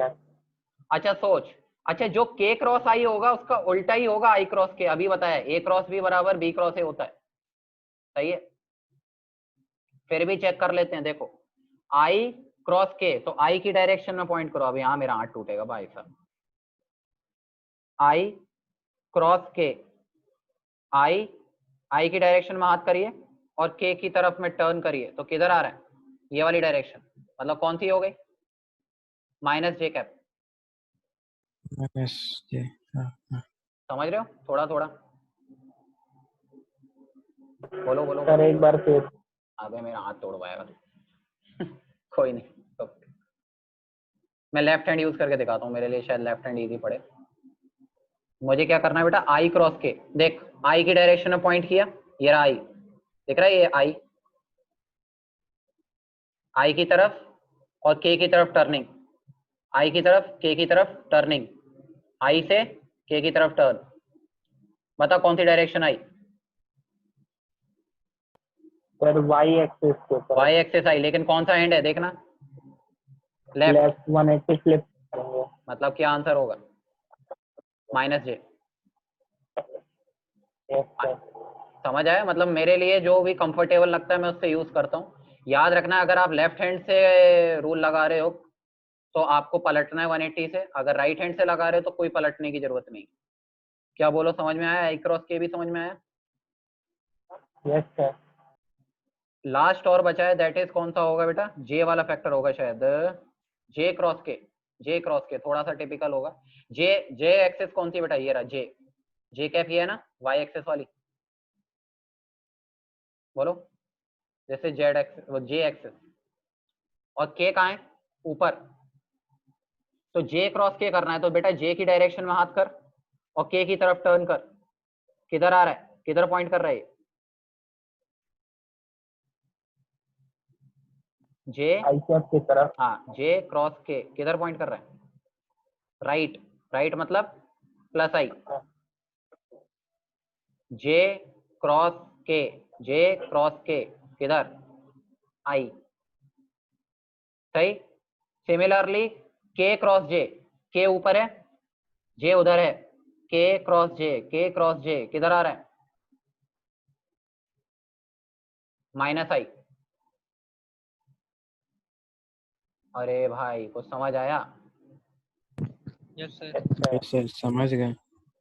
अच्छा सोच, अच्छा जो के क्रॉस आई होगा उसका उल्टा ही होगा आई क्रॉस के। अभी बताया ए क्रॉस बी बराबर बी क्रॉस ए होता है। सही है, फिर भी चेक कर लेते हैं। देखो आई क्रॉस के, तो आई की डायरेक्शन में पॉइंट करो। अब यहाँ मेरा हाथ टूटेगा भाई साहब। आई क्रॉस के, आई की डायरेक्शन में हाथ करिए और के की तरफ में टर्न करिए, तो किधर आ रहा है? ये वाली डायरेक्शन। मतलब कौन सी हो गई? माइनस जे कैप। माइनस जे। समझ रहे हो? थोड़ा थोड़ा बोलो बोलो। सर एक बार फिर। अबे मेरा हाथ तोड़वाएगा तू। कोई नहीं, तो मैं लेफ्ट हैंड यूज करके दिखाता हूँ, मेरे लिए शायद लेफ्ट हैंड इजी पड़े। मुझे क्या करना है बेटा? आई क्रॉस के, देख आई की डायरेक्शन में पॉइंट किया, ये रहा आई, दिख रहा है ये आई, आई की तरफ और के की तरफ टर्निंग, आई की तरफ के की तरफ टर्निंग, आई से के की तरफ टर्न। बता कौन सी डायरेक्शन आई? सर वाई एक्सिस के ऊपर। वाई एक्सिस आई, लेकिन कौन सा एंड है देखना? लेफ्ट 180 फ्लिप करेंगे। मतलब क्या आंसर होगा? Minus J. Yes sir. समझ आया? मतलब मेरे लिए जो भी कंफर्टेबल लगता है मैं उससे यूज करता हूँ। याद रखना अगर आप लेफ्ट हैंड से रूल लगा रहे हो तो आपको पलटना है 180 से, अगर राइट हैंड से लगा रहे हो तो कोई पलटने की जरूरत नहीं। क्या बोलो, समझ में आया? आई क्रॉस के भी समझ में आया? Yes sir. लास्ट और बचा है, दैट इज कौन सा होगा बेटा? जे वाला फैक्टर होगा शायद, जे क्रॉस के। जे क्रॉस के थोड़ा सा टिपिकल होगा। जे एक्सेस कौन सी बेटा? ये रहा जे। जे कैप ये है ना, वाई एक्सेस वाली। बोलो। जैसे जेड एक्सेस, वो जे एक्सेस। और के कहाँ है? ऊपर। तो जे क्रॉस के करना है तो बेटा जे की डायरेक्शन में हाथ कर और के की तरफ टर्न कर। किधर आ रहा है? किधर पॉइंट कर रहा है? जे आई कैप की तरफ। हाँ, जे क्रॉस के किधर पॉइंट कर रहा है? राइट। राइट मतलब प्लस आई। जे क्रॉस के, जे क्रॉस के किधर? आई। सही। सिमिलरली के क्रॉस जे, के ऊपर है, जे उधर है, के क्रॉस जे, के क्रॉस जे किधर आ रहा है? माइनस आई। अरे भाई कुछ समझ आया? Yes sir. यस सर, समझ गए।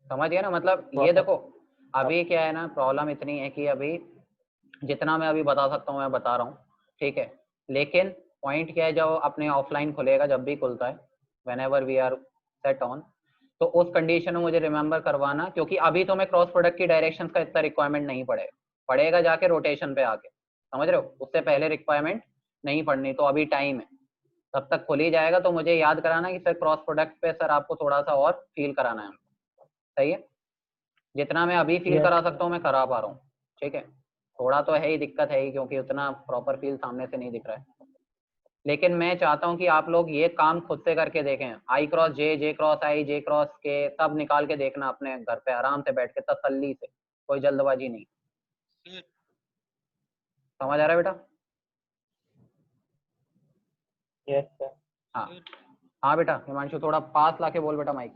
समझ गए ना? मतलब ये देखो अभी क्या है ना, प्रॉब्लम इतनी है कि अभी जितना मैं अभी बता सकता हूँ मैं बता रहा हूँ, ठीक है। लेकिन पॉइंट क्या है, जब अपने ऑफलाइन खुलेगा, जब भी खुलता है, whenever we are set on, तो उस कंडीशन में मुझे रिमेंबर करवाना, क्योंकि अभी तो मैं क्रॉस प्रोडक्ट की डायरेक्शन का इतना रिक्वायरमेंट नहीं पड़ेगा, पड़ेगा जाके रोटेशन पे आके। समझ रहे हो? उससे पहले रिक्वायरमेंट नहीं पड़नी, तो अभी टाइम है। तब तक खुल ही जाएगा। तो मुझे याद कराना कि सर क्रॉस प्रोडक्ट पे सर आपको थोड़ा सा और फील कराना है, सही है। जितना मैं अभी फील करा सकता हूँ मैं करा पा रहा हूँ, ठीक है। थोड़ा तो है ही दिक्कत है ही, क्योंकि उतना प्रॉपर फील सामने से नहीं दिख रहा है, लेकिन मैं चाहता हूँ कि आप लोग ये काम खुद से करके देखें। आई क्रॉस जे, जे क्रॉस आई, जे क्रॉस के, सब निकाल के देखना अपने घर पे आराम से बैठ के तसल्ली से, कोई जल्दबाजी नहीं। समझ आ रहा है बेटा? Yes sir. हाँ हाँ बेटा हिमांशु, थोड़ा पास लाके बोल बेटा माइक।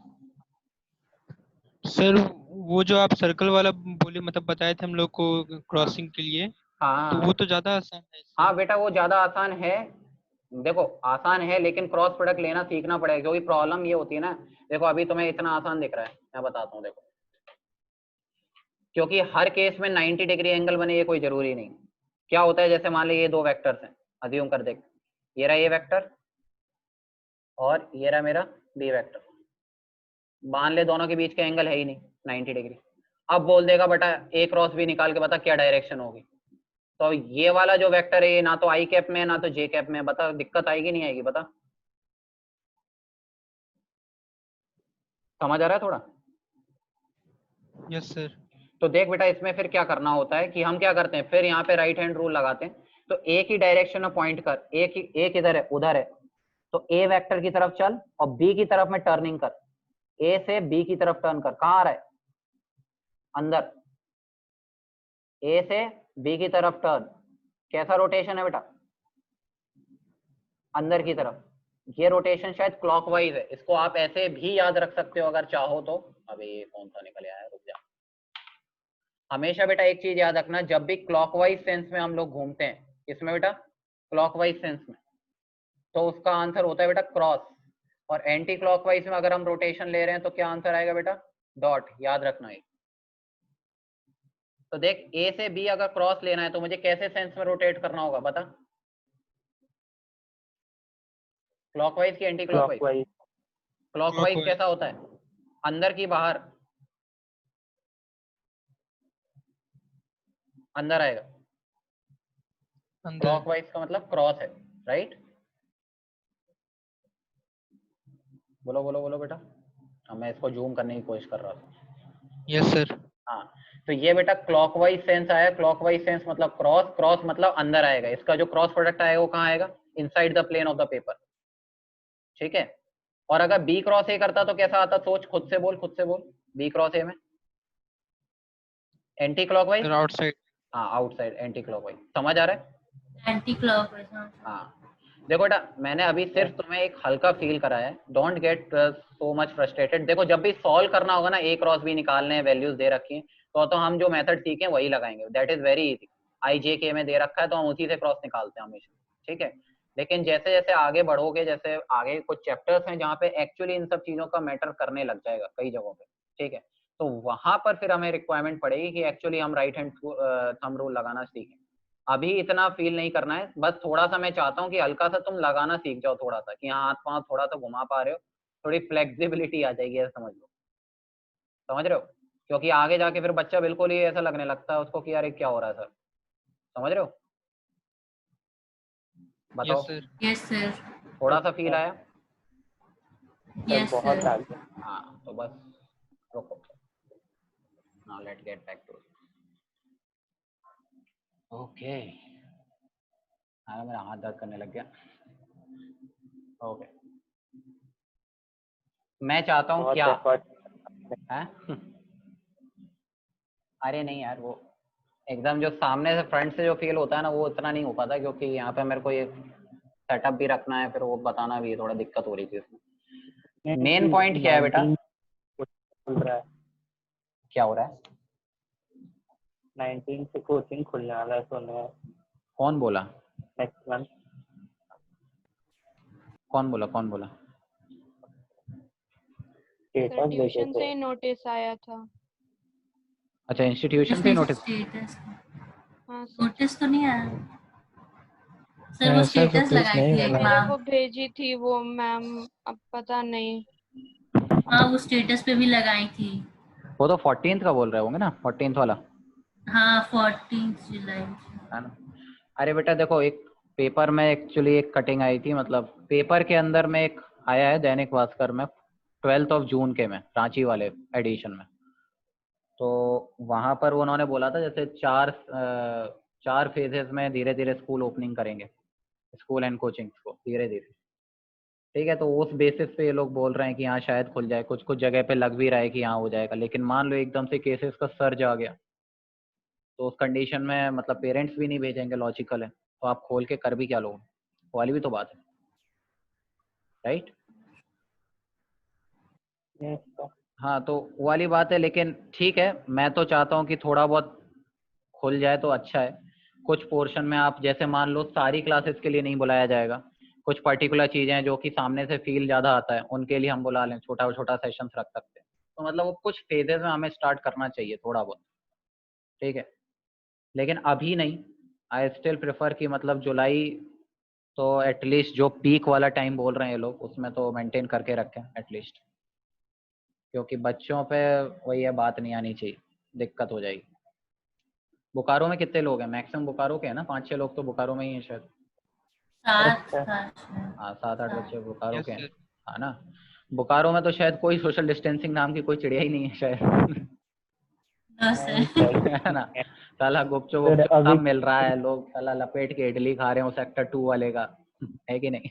सर वो जो आप सर्कल वाला बोले, मतलब बताए थे हम लोग को क्रॉसिंग के लिए, हाँ तो वो तो ज्यादा आसान है सर। हाँ बेटा वो ज्यादा आसान है। देखो आसान है, लेकिन क्रॉस प्रोडक्ट लेना सीखना पड़ेगा, क्योंकि प्रॉब्लम ये होती है ना। देखो अभी तुम्हें इतना आसान दिख रहा है, मैं बताता हूँ। देखो क्योंकि हर केस में 90 डिग्री एंगल बने ये कोई जरूरी नहीं। क्या होता है, जैसे मान लो ये दो वेक्टर्स हैं, अज्यूम कर देख, ये रहा ये वेक्टर और ये रहा मेरा बी वेक्टर। मान ले दोनों के बीच का एंगल है ही नहीं 90 डिग्री। अब बोल देगा बेटा ए क्रॉस बी निकाल के बता क्या डायरेक्शन होगी। तो ये वाला जो वेक्टर है ये ना तो आई कैप में है ना तो जे कैप में है, बता दिक्कत आएगी नहीं आएगी, बता। समझ आ रहा है थोड़ा? Yes sir. तो देख बेटा इसमें फिर क्या करना होता है कि हम क्या करते हैं, फिर यहाँ पे राइट हैंड रूल लगाते हैं। तो एक ही डायरेक्शन में पॉइंट कर, एक इधर है उधर है, तो ए वेक्टर की तरफ चल और बी की तरफ में टर्निंग कर। ए से बी की तरफ टर्न कर, कहाँ आ रहा है? अंदर। ए से बी की तरफ टर्न, कैसा रोटेशन है बेटा? अंदर की तरफ। ये रोटेशन शायद क्लॉकवाइज है, इसको आप ऐसे भी याद रख सकते हो अगर चाहो तो। अबे ये कौन सा निकल आया, रुक जा। हमेशा बेटा एक चीज याद रखना, जब भी क्लॉकवाइज सेंस में हम लोग घूमते हैं, इसमें बेटा क्लॉकवाइज सेंस में, तो उसका आंसर होता है बेटा क्रॉस। और एंटी क्लॉकवाइज में अगर हम रोटेशन ले रहे हैं तो क्या आंसर आएगा बेटा? डॉट। याद रखना है। तो देख ए से बी अगर क्रॉस लेना है तो मुझे कैसे सेंस में रोटेट करना होगा बता? क्लॉकवाइज की एंटी क्लॉकवाइज? क्लॉकवाइज। क्लॉकवाइज कैसा होता है? अंदर की बाहर? अंदर आएगा। क्लॉकवाइज का मतलब क्रॉस है, राइट? बोलो बोलो बोलो बेटा। अब मैं इसको जूम करने की कोशिश कर रहा था। Yes sir. हाँ तो ये बेटा क्लॉकवाइज सेंस आया। क्लॉकवाइज सेंस मतलब क्रॉस, क्रॉस मतलब अंदर आएगा। इसका जो क्रॉस प्रोडक्ट आएगा वो कहाँ आएगा? Inside the plane of the paper, ठीक है। और अगर बी क्रॉस ए करता तो कैसा आता? सोच, खुद से बोल, खुद से बोल। बी क्रॉस ए में एंटी क्लॉकवाइज, आउटसाइड। हाँ आउटसाइड एंटी क्लॉकवाइज। समझ आ रहा है? Anti clockwise. हाँ देखो बेटा मैंने अभी सिर्फ तुम्हें एक हल्का फील कराया है, don't get so much frustrated. देखो जब भी सॉल्व करना होगा ना, ए क्रॉस बी निकालने हैं, वैल्यूज दे रखी हैं, तो हम जो मेथड सीखे वही लगाएंगे। That is very easy. I J K में दे रखा है तो हम उसी से क्रॉस निकालते हैं हमेशा, ठीक है। लेकिन जैसे जैसे आगे बढ़ोगे, जैसे आगे कुछ चैप्टर्स हैं जहाँ पे एक्चुअली इन सब चीजों का मैटर करने लग जाएगा कई जगहों पे, ठीक है। तो वहां पर फिर हमें रिक्वायरमेंट पड़ेगी कि एक्चुअली हम राइट हैंड थंब रूल लगाना सीखें। अभी इतना फील नहीं करना है, बस थोड़ा सा मैं चाहता हूँ कि हल्का सा तुम लगाना सीख जाओ, थोड़ा सा कि हाँ हाथ पांव थोड़ा सा घुमा पा रहे हो, थोड़ी फ्लेक्सिबिलिटी आ जाएगी, ऐसा समझ लो। समझ रहे हो? क्योंकि आगे जाके फिर बच्चा बिल्कुल ही ऐसा लगने लगता है उसको कि यार क्या हो रहा है सर। समझ रहे हो? बताओ। Yes sir. थोड़ा सा फील आया? यस बहुत सर। आगे। हाँ तो बस रुको। Now let get back to okay. हाँ मेरा हाथ दर्द करने लग गया। ओके मैं चाहता हूँ क्या है? अरे नहीं यार, वो एकदम जो सामने से फ्रंट से जो फील होता है ना वो उतना नहीं हो पाता, क्योंकि यहाँ पे मेरे को ये सेटअप भी रखना है, फिर वो बताना भी है, थोड़ा दिक्कत हो रही थी इसमें। मेन पॉइंट क्या है बेटा? खुल रहा है। क्या हो रहा है? 19 से कोचिंग खुलने वाला है, सुना है। कौन बोला? Next month. कौन बोला? कौन बोला? स्टेटस देखे ट्यूशन थे। से नोटिस आया था। अच्छा इंस्टीट्यूशन से नोटिस? हाँ सर। नोटिस तो नहीं आया सर, वो स्टेटस लगाई थी एक मैंने मैम। वो भेजी थी वो मैम, अब पता नहीं। हाँ वो स्टेटस पे भी लगाई थी। वो तो 14th का बोल रहे होंगे ना, 14th वाला। हाँ 14 जुलाई। है ना? अरे बेटा देखो, एक पेपर में एक्चुअली एक कटिंग आई थी, मतलब पेपर के अंदर में एक आया है दैनिक भास्कर में 12 जून के में, रांची वाले एडिशन में। तो वहां पर उन्होंने बोला था जैसे चार फेजेस में धीरे धीरे स्कूल ओपनिंग करेंगे, स्कूल एंड कोचिंग को धीरे धीरे। ठीक है, तो उस बेसिस पे ये लोग बोल रहे हैं कि यहाँ शायद खुल जाए, कुछ कुछ जगह पे लग भी रहा है कि यहाँ हो जाएगा। लेकिन मान लो एकदम से केसेस का सर्ज आ गया तो उस कंडीशन में मतलब पेरेंट्स भी नहीं भेजेंगे, लॉजिकल है, तो आप खोल के कर भी क्या लोगे, वो वाली भी तो बात है, राइट? हाँ, तो वो वाली बात है। लेकिन ठीक है, मैं तो चाहता हूँ कि थोड़ा बहुत खुल जाए तो अच्छा है। कुछ पोर्शन में आप जैसे मान लो सारी क्लासेस के लिए नहीं बुलाया जाएगा, कुछ पर्टिकुलर चीजें जो कि सामने से फील ज्यादा आता है उनके लिए हम बुला लें, छोटा छोटा सेशंस रख सकते हैं। तो मतलब वो कुछ फेजेस में हमें स्टार्ट करना चाहिए थोड़ा बहुत, ठीक है, लेकिन अभी नहीं। आई स्टिल प्रेफर कि मतलब जुलाई तो एटलीस्ट जो पीक वाला टाइम बोल रहे हैं ये लोग उसमें तो मेंटेन करके रखें एटलीस्ट, क्योंकि बच्चों पे वही है, बात नहीं आनी चाहिए, दिक्कत हो जाएगी। बोकारो में कितने लोग हैं? मैक्सिमम बोकारो के हैं ना, 5-6 लोग तो बोकारो में ही हैं शायद। 7 हाँ, 7-8 बच्चे बोकारो यस के हैं, सर। है ना? बोकारो में तो शायद कोई सोशल डिस्टेंसिंग नाम की कोई चिड़िया ही नहीं है शायद। है ना? साला गुपचुप सर गुपचुप अभी सब मिल रहा है, लोग साला लपेट के इडली खा रहे हो सेक्टर 2 वाले का, है कि नहीं?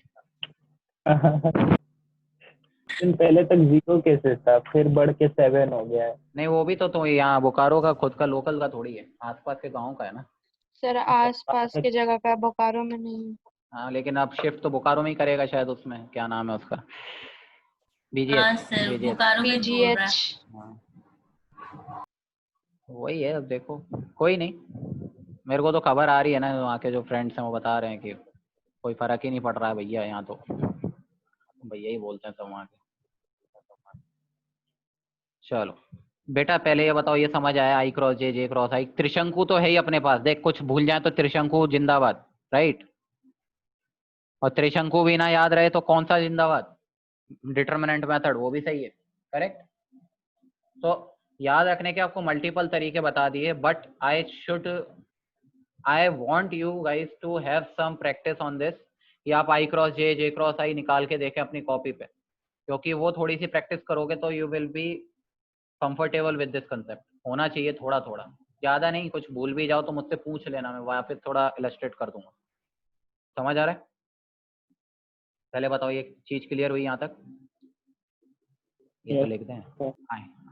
पहले तक 0 केसेस था, फिर बढ़ के 7 हो गया है। नहीं, वो भी तो यहाँ बोकारो का खुद का लोकल का थोड़ी है, आसपास के गाँव का है ना। सर आस-पास के जगह का, बोकारो में नहीं। हाँ, लेकिन अब शिफ्ट तो बोकारो में ही करेगा शायद, उसमें क्या नाम है उसका, हाँ बीजीएच। सर, बीजीएच, बोकारो में बोल रहा है। हाँ, वही है। अब देखो, कोई नहीं, मेरे को तो खबर आ रही है ना, वहाँ के जो फ्रेंड्स हैं वो बता रहे हैं कि कोई फर्क ही नहीं पड़ रहा है भैया, यहाँ तो भैया ही बोलते हैं सब वहाँ के। चलो बेटा, पहले ये बताओ, ये समझ आया आई क्रॉस जे, जे क्रॉस आई? त्रिशंकु तो है ही अपने पास, देख कुछ भूल जाए तो त्रिशंकु जिंदाबाद, राइट? और त्रिशंकु भी ना याद रहे तो कौन सा जिंदाबाद? डिटरमिनेंट मेथड, वो भी सही है, करेक्ट? तो याद रखने के आपको मल्टीपल तरीके बता दिए, but I want you guys to have some practice on this, कि आप आई क्रॉस जे, जे क्रॉस आई निकाल के देखें अपनी कॉपी पे, क्योंकि वो थोड़ी सी प्रैक्टिस करोगे तो you will be comfortable with this concept. होना चाहिए थोड़ा थोड़ा, ज्यादा नहीं। कुछ भूल भी जाओ तो मुझसे पूछ लेना, मैं वहाँ पे थोड़ा इलस्ट्रेट कर दूंगा। समझ आ रहा है? पहले बताओ, ये चीज क्लियर हुई यहाँ तक? ये तो लिख दें,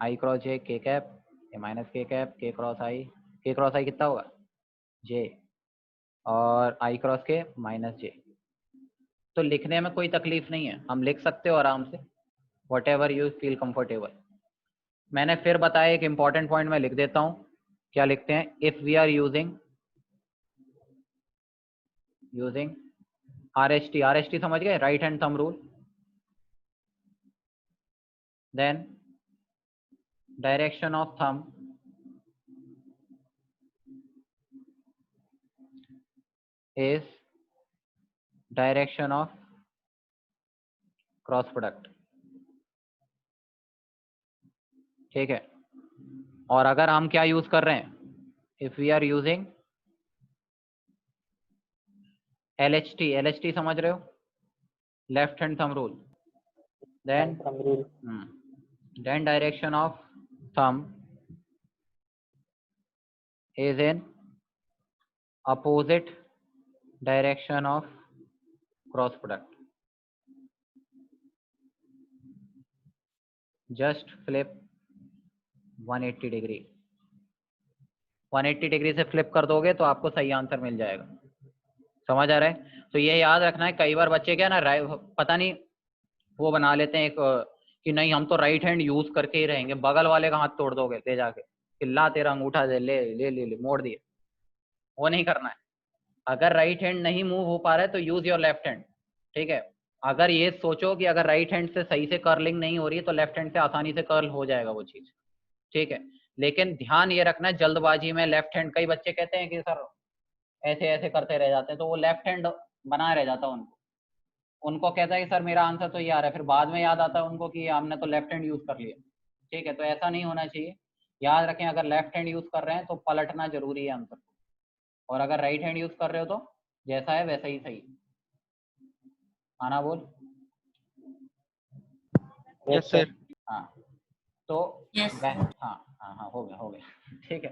आई क्रॉस जे के कैप, ए माइनस के कैप, के क्रॉस आई। के क्रॉस आई कितना होगा? जे, और आई क्रॉस के माइनस जे। तो लिखने में कोई तकलीफ नहीं है, हम लिख सकते हो आराम से, what ever you feel comfortable. मैंने फिर बताया, एक इंपॉर्टेंट पॉइंट मैं लिख देता हूँ। क्या लिखते हैं? If we are using RHT, RHT समझ गए, right hand thumb rule, then direction of thumb is direction of cross product, ठीक है? और अगर हम क्या यूज कर रहे हैं, if we are using LHT, LHT समझ रहे हो, left hand thumb rule, then direction of thumb is in opposite direction of cross product. Just flip 180 degree. 180 degree से फ्लिप कर दोगे तो आपको सही आंसर मिल जाएगा। समझ आ रहा है? तो ये याद रखना है। कई बार बच्चे क्या ना, पता नहीं वो बना लेते हैं एक कि नहीं हम तो राइट हैंड यूज करके ही रहेंगे, बगल वाले का हाथ तोड़ दोगे ले जाके, चिल्ला तेरा अंगूठा दे, ले ले ले, ले मोड़ दिए। वो नहीं करना है। अगर राइट हैंड नहीं मूव हो पा रहा है तो यूज योर लेफ्ट हैंड, ठीक है? अगर ये सोचो कि अगर राइट हैंड से सही से कर्लिंग नहीं हो रही है तो लेफ्ट हैंड से आसानी से कर्ल हो जाएगा वो चीज, ठीक है? लेकिन ध्यान ये रखना है, जल्दबाजी में लेफ्ट हैंड, कई बच्चे कहते हैं कि सर ऐसे ऐसे करते रह जाते हैं, तो वो लेफ्ट हैंड बना रह जाता है उनको कहता है कि सर मेरा आंसर तो ये आ रहा है, फिर बाद में याद आता है उनको कि हमने तो लेफ्ट हैंड यूज कर लिया, ठीक है? तो ऐसा नहीं होना चाहिए। याद रखें, अगर लेफ्ट हैंड यूज कर रहे हैं तो पलटना जरूरी है आंसर, और अगर राइट हैंड यूज कर रहे हो तो जैसा है वैसा ही सही। आना बोल। Yes sir. हाँ तो Yes, हाँ sir. हाँ हाँ हो गया ठीक है।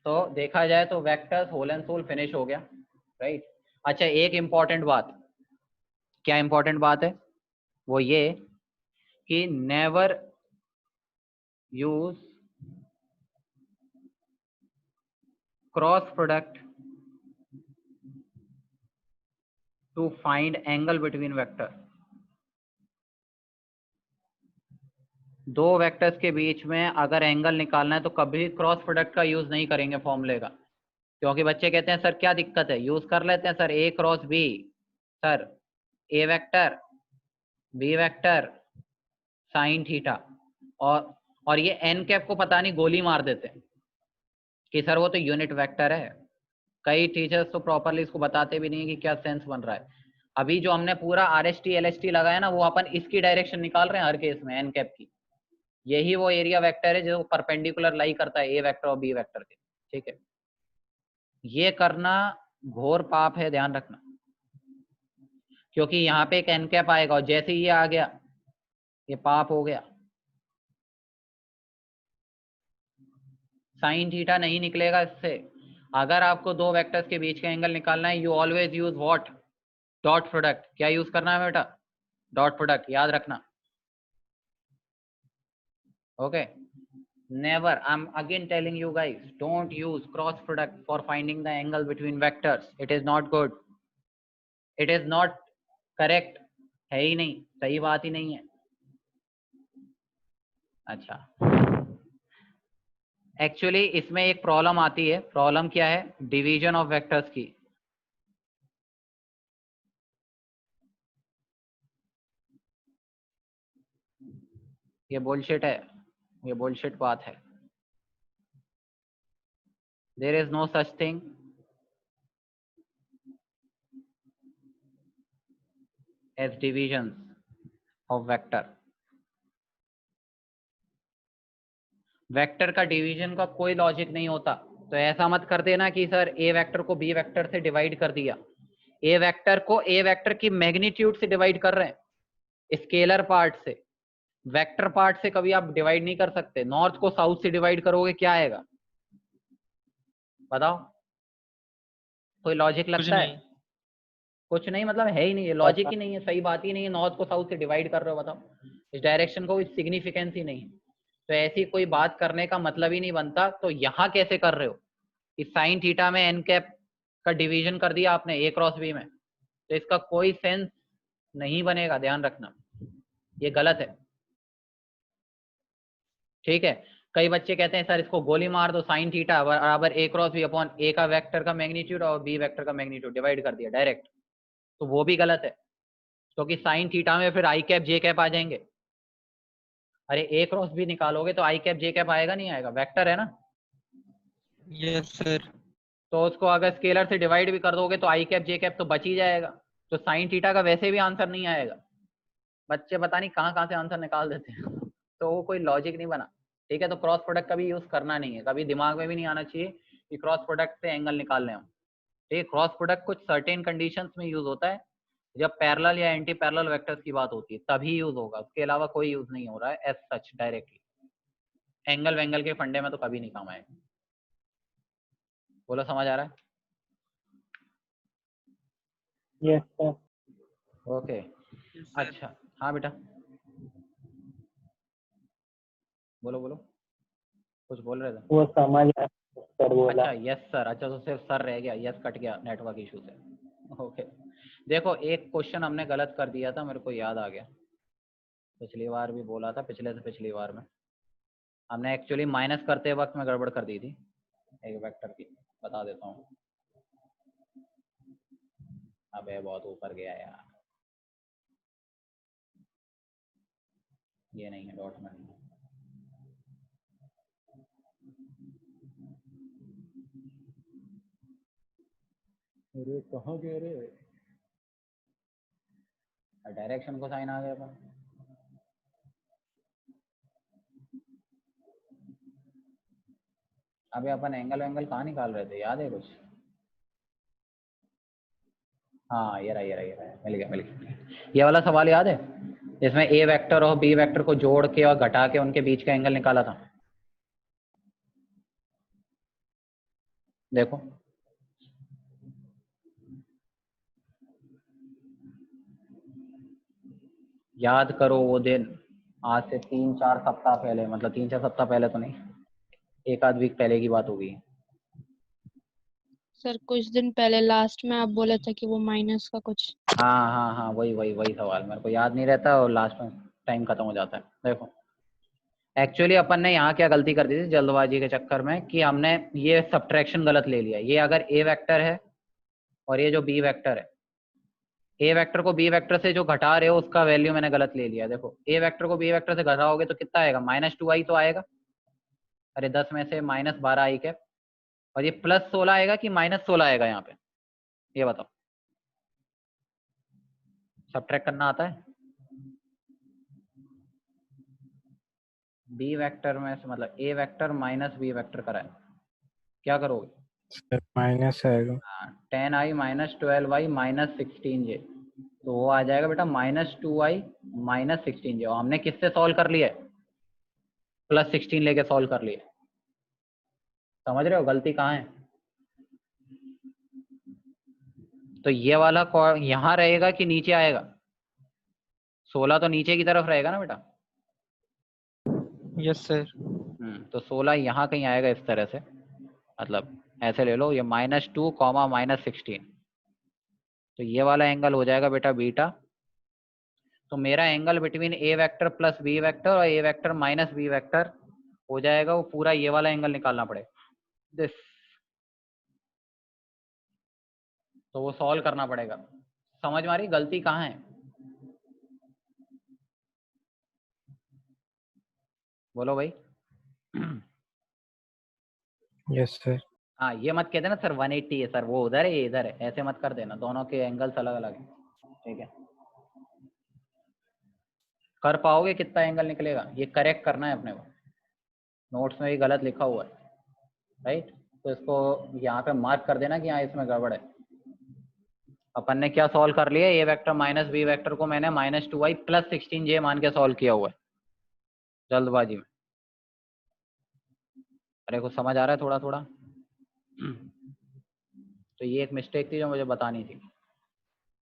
तो देखा जाए तो vectors whole and sole finish हो गया, राइट। अच्छा एक इम्पॉर्टेंट बात, क्या इम्पॉर्टेंट बात है, वो ये कि never use cross product to find angle between vector. दो वेक्टर्स के बीच में अगर एंगल निकालना है तो कभी क्रॉस प्रोडक्ट का यूज नहीं करेंगे फॉर्मूले का, क्योंकि बच्चे कहते हैं सर क्या दिक्कत है, यूज कर लेते हैं sir A cross B, sir A vector B vector sine theta, और ये एन कैप को पता नहीं गोली मार देते हैं कि सर वो तो यूनिट वेक्टर है। कई टीचर्स तो प्रॉपरली इसको बताते भी नहीं कि क्या सेंस बन रहा है। अभी जो हमने पूरा R S T L S T लगाया ना, वो अपन इसकी डायरेक्शन निकाल रहे हैं हर केस में एन कैप की। यही वो एरिया वेक्टर है जो परपेंडिकुलर लाई करता है ए वेक्टर और बी वेक्टर के, ठीक है। ये करना घोर पाप है, ध्यान रखना, क्योंकि यहाँ पे एक एन कैप आएगा और जैसे ही ये आ गया ये पाप हो गया। साइन थीटा नहीं निकलेगा इससे। अगर आपको दो वेक्टर्स के बीच का एंगल निकालना है, you always use what, dot product. क्या यूज करना है बेटा, डॉट प्रोडक्ट, याद रखना। Okay, never, I'm again telling you guys, don't use cross product for finding the angle between vectors. It is not good, it is not correct, है ही नहीं, सही बात ही नहीं है। अच्छा एक्चुअली इसमें एक प्रॉब्लम आती है, प्रॉब्लम क्या है, डिवीजन ऑफ वेक्टर्स की। ये बुलशिट है, ये बुलशिट बात है। There is no such thing as division of vector. Vector का डिवीजन का कोई लॉजिक नहीं होता। तो ऐसा मत कर देना कि सर ए वेक्टर को बी वेक्टर से डिवाइड कर दिया, ए वेक्टर को ए वेक्टर की मैग्नीट्यूड से डिवाइड कर रहे हैं, स्केलर पार्ट से। वेक्टर पार्ट से कभी आप डिवाइड नहीं कर सकते। नॉर्थ को साउथ से डिवाइड करोगे क्या आएगा, बताओ, कोई लॉजिक कुछ लगता है? नहीं। कुछ नहीं मतलब है ही नहीं, ये लॉजिक ही नहीं है, सही बात ही नहीं है। नॉर्थ को साउथ से डिवाइड कर रहे हो, बताओ, इस डायरेक्शन को कोई सिग्निफिकेंस ही नहीं है। तो ऐसी कोई बात करने का मतलब ही नहीं बनता। तो यहाँ कैसे कर रहे हो, इस साइन थीटा में एन कैप का डिवीजन कर दिया आपने ए क्रॉस बी में, तो इसका कोई सेंस नहीं बनेगा, ध्यान रखना, ये गलत है, ठीक है। कई बच्चे कहते हैं सर इसको गोली मार दो, साइन थीटा बराबर ए क्रॉस बी अपॉन ए का वेक्टर का मैग्नीट्यूड और बी वेक्टर का मैग्नीट्यूड डिवाइड कर दिया डायरेक्ट, तो वो भी गलत है, क्योंकि साइन थीटा में फिर आई कैप जे कैप आ जाएंगे। अरे ए क्रॉस बी निकालोगे तो आई कैप जे कैप आएगा नहीं आएगा, वेक्टर है ना। Yes sir. तो उसको अगर स्केलर से डिवाइड भी कर दोगे तो आई कैप जे कैप तो बच ही जाएगा, तो साइन थीटा का वैसे भी आंसर नहीं आएगा। बच्चे पता नहीं कहाँ कहाँ से आंसर निकाल देते हैं तो वो कोई लॉजिक नहीं बना, ठीक है। तो क्रॉस प्रोडक्ट कभी यूज करना नहीं है, कभी दिमाग में भी नहीं आना चाहिए कि क्रॉस प्रोडक्ट से एंगल निकालने हम, ठीक। क्रॉस प्रोडक्ट कुछ सर्टेन कंडीशंस में यूज होता है, जब पैरेलल या एंटी पैरेलल वेक्टर्स की बात होती है तभी यूज होगा, उसके अलावा कोई यूज नहीं हो रहा है एज सच डायरेक्टली। एंगल वेंगल के फंडे में तो कभी नहीं काम आएगा। बोलो समझ आ रहा है? Yes sir. ओके अच्छा हाँ बेटा बोलो बोलो, कुछ बोल रहे थे? वो समझ आया सर बोला। अच्छा यस सर, अच्छा तो सिर्फ सर रह गया, यस कट गया नेटवर्क इशू से। ओके देखो एक क्वेश्चन हमने गलत कर दिया था, मेरे को याद आ गया, पिछली बार भी बोला था, पिछले से पिछली बार में हमने एक्चुअली माइनस करते वक्त में गड़बड़ कर दी थी एक वेक्टर की, बता देता हूँ। अबे बहुत ऊपर गया यार, ये नहीं है, डॉट में नहीं है। अरे कहाँ गए रे, डायरेक्शन को साइन आ गया था। अबे अपन एंगल वेंगल कहाँ निकाल रहे थे, याद है कुछ? हाँ ये रहा ये रहा ये रहा, मिल गया मिल गया। ये वाला सवाल याद है जिसमें ए वेक्टर और बी वेक्टर को जोड़ के और घटा के उनके बीच का एंगल निकाला था? देखो याद करो वो दिन, आज से 3-4 सप्ताह पहले, मतलब 3-4 सप्ताह पहले तो नहीं, एक आध वीक पहले की बात होगी। सर कुछ दिन पहले लास्ट में आप बोले थे कि वो माइनस का कुछ। हाँ हाँ हाँ वही वही वही सवाल, मेरे को याद नहीं रहता और लास्ट में टाइम खत्म हो जाता है। देखो एक्चुअली अपन ने यहाँ क्या गलती कर दी थी जल्दबाजी के चक्कर में कि हमने ये सब्ट्रैक्शन गलत ले लिया। ये अगर ए वेक्टर है और ये जो बी वेक्टर है, ए वेक्टर को बी वेक्टर से जो घटा रहे हो उसका वैल्यू मैंने गलत ले लिया। देखो ए वेक्टर को बी वेक्टर से घटाओगे तो कितना आएगा? -2i तो आएगा। अरे 10 में से -12i कैप, और ये +16 आएगा कि -16 आएगा यहाँ पे, ये बताओ। सब्ट्रैक्ट करना आता है? बी वेक्टर में से मतलब ए वेक्टर माइनस बी वेक्टर करा है, क्या करोगे? सर माइनस आएगा। 10i - 12i - 16j, तो वो आ जाएगा बेटा -2i - 16j। और हमने किससे सॉल्व कर लिया है? +16 लेके सॉल्व कर लिया। समझ रहे हो गलती कहाँ है? तो ये वाला यहाँ रहेगा कि नीचे आएगा? 16 तो नीचे की तरफ रहेगा ना बेटा। Yes sir. तो 16 यहाँ कहीं आएगा इस तरह से, मतलब ऐसे ले लो, ये -2, -16, तो ये वाला एंगल हो जाएगा बेटा बीटा। तो मेरा एंगल बिटवीन ए वेक्टर प्लस बी वेक्टर और ए वेक्टर माइनस बी वेक्टर हो जाएगा वो पूरा, ये वाला एंगल निकालना पड़ेगा दिस, तो वो सॉल्व करना पड़ेगा। समझ में आ रही गलती कहाँ है? बोलो भाई। Yes sir. हाँ ये मत कह देना सर 180 है सर, वो उधर है ये इधर है, ऐसे मत कर देना, दोनों के एंगल्स अलग अलग हैं, ठीक है? कर पाओगे कितना एंगल निकलेगा ये करेक्ट करना है अपने को, नोट्स में भी गलत लिखा हुआ है राइट, तो इसको यहाँ पे मार्क कर देना कि यहाँ इसमें गड़बड़ है। अपन ने क्या सॉल्व कर लिया? ए वेक्टर माइनस बी वेक्टर को मैंने -2i + 16j मान के सॉल्व किया हुआ है जल्दबाजी में। अरे कुछ समझ आ रहा है थोड़ा थोड़ा? तो ये एक मिस्टेक थी जो मुझे बतानी थी।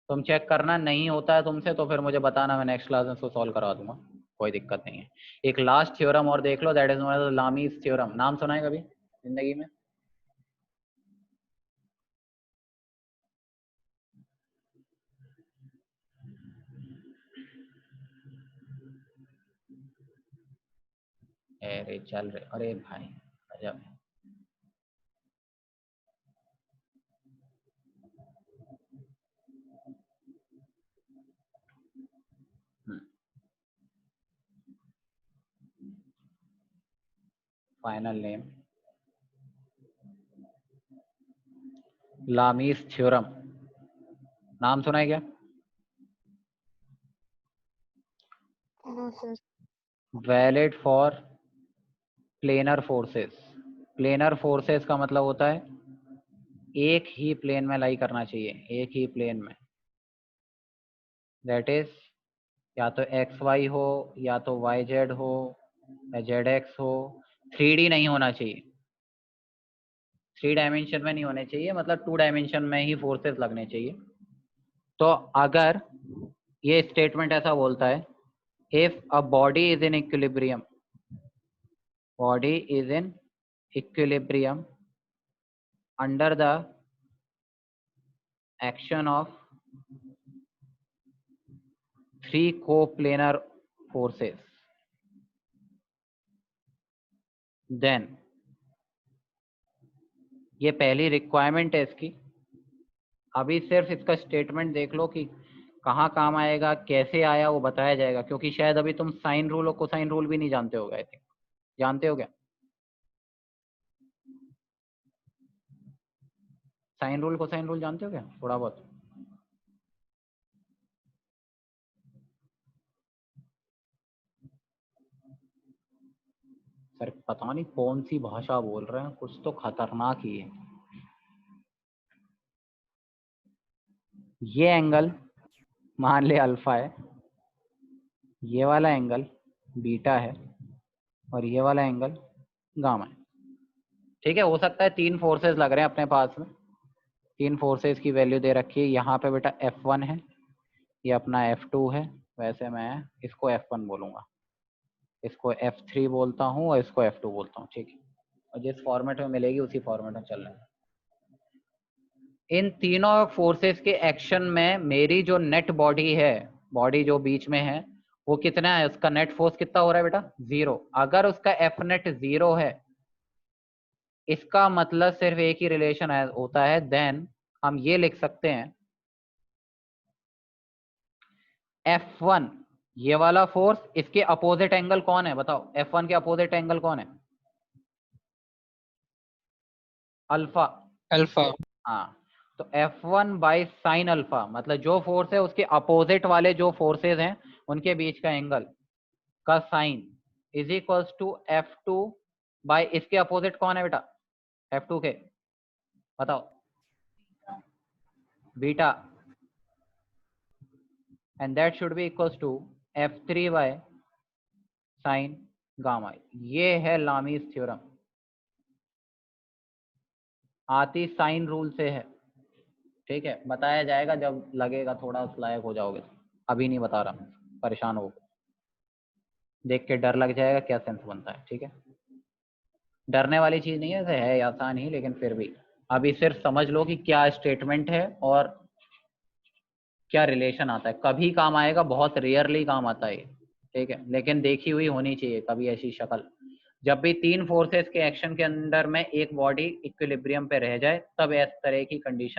तुम चेक करना, नहीं होता है तुमसे तो फिर मुझे बताना, मैं नेक्स्ट क्लास में इसको सॉल्व करा दूंगा, कोई दिक्कत नहीं है। एक लास्ट थ्योरम और देख लो, that is known as Lami's theorem. नाम सुना है कभी जिंदगी में? अरे चल रहे, अरे भाई गजब है। फाइनल नेम लामीज थ्योरम, नाम सुना है क्या? No sir. Valid for planar forces. Planar forces का मतलब होता है एक ही प्लेन में लाई करना चाहिए, एक ही प्लेन में, दैट इज या तो XY हो या तो YZ हो या ZX हो, 3D नहीं होना चाहिए, 3 डायमेंशन में नहीं होने चाहिए, मतलब 2 डायमेंशन में ही फोर्सेस लगने चाहिए। तो अगर ये स्टेटमेंट ऐसा बोलता है, if a body is in equilibrium, body is in equilibrium under the action of 3 coplanar forces, then ये पहली रिक्वायरमेंट है इसकी। अभी सिर्फ इसका स्टेटमेंट देख लो कि कहाँ काम आएगा, कैसे आया वो बताया जाएगा, क्योंकि शायद अभी तुम साइन रूल और कोसाइन रूल भी नहीं जानते होगे, आई थिंक जानते हो क्या? साइन रूल कोसाइन रूल जानते हो क्या थोड़ा बहुत? सर पता नहीं कौन सी भाषा बोल रहे हैं, कुछ तो खतरनाक ही है। ये एंगल मान ले अल्फा है, ये वाला एंगल बीटा है और ये वाला एंगल गामा है। ठीक है, हो सकता है 3 फोर्सेस लग रहे हैं अपने पास में, 3 फोर्सेस की वैल्यू दे रखी है। यहाँ पे बेटा F1 है, ये अपना F2 है, वैसे मैं इसको F1 बोलूँगा, इसको F3 बोलता हूँ और इसको F2 बोलता हूँ। ठीक है, और जिस फॉर्मेट में मिलेगी उसी फॉर्मेट में चल रहा है। इन तीनों फोर्सेस के एक्शन में मेरी जो नेट बॉडी है, बॉडी जो बीच में है, वो कितना है, उसका नेट फोर्स कितना हो रहा है बेटा 0। अगर उसका F नेट 0 है, इसका मतलब सिर्फ एक ही रिलेशन होता है, देन हम ये लिख सकते हैं F1 ये वाला फोर्स, इसके अपोजिट एंगल कौन है बताओ, F1 के अपोजिट एंगल कौन है, अल्फा। अल्फा। हाँ, तो F1 बाई साइन अल्फा, मतलब जो फोर्स है उसके अपोजिट वाले जो फोर्सेस हैं उनके बीच का एंगल का sine is equals to F2 by, इसके अपोजिट कौन है बेटा F2 के, बताओ, beta, and that should be equals to F3 by sine gamma. ये है लामीज थ्योरम, आती साइन रूल से है। ठीक है, बताया जाएगा जब लगेगा थोड़ा उस लायक हो जाओगे, अभी नहीं बता रहा, परेशान हो, देख के डर लग जाएगा क्या सेंस बनता है। ठीक है, डरने वाली चीज नहीं है, ऐसे है आसान ही, लेकिन फिर भी अभी सिर्फ समझ लो कि क्या स्टेटमेंट है और क्या रिलेशन आता है। कभी काम आएगा, बहुत रेयरली काम आता है। ठीक है, लेकिन देखी हुई होनी चाहिए कभी ऐसी शक्ल, जब भी 3 फोर्सेस के एक्शन के अंदर में एक बॉडी इक्विलिब्रियम पे रह जाए, तब इस तरह की कंडीशन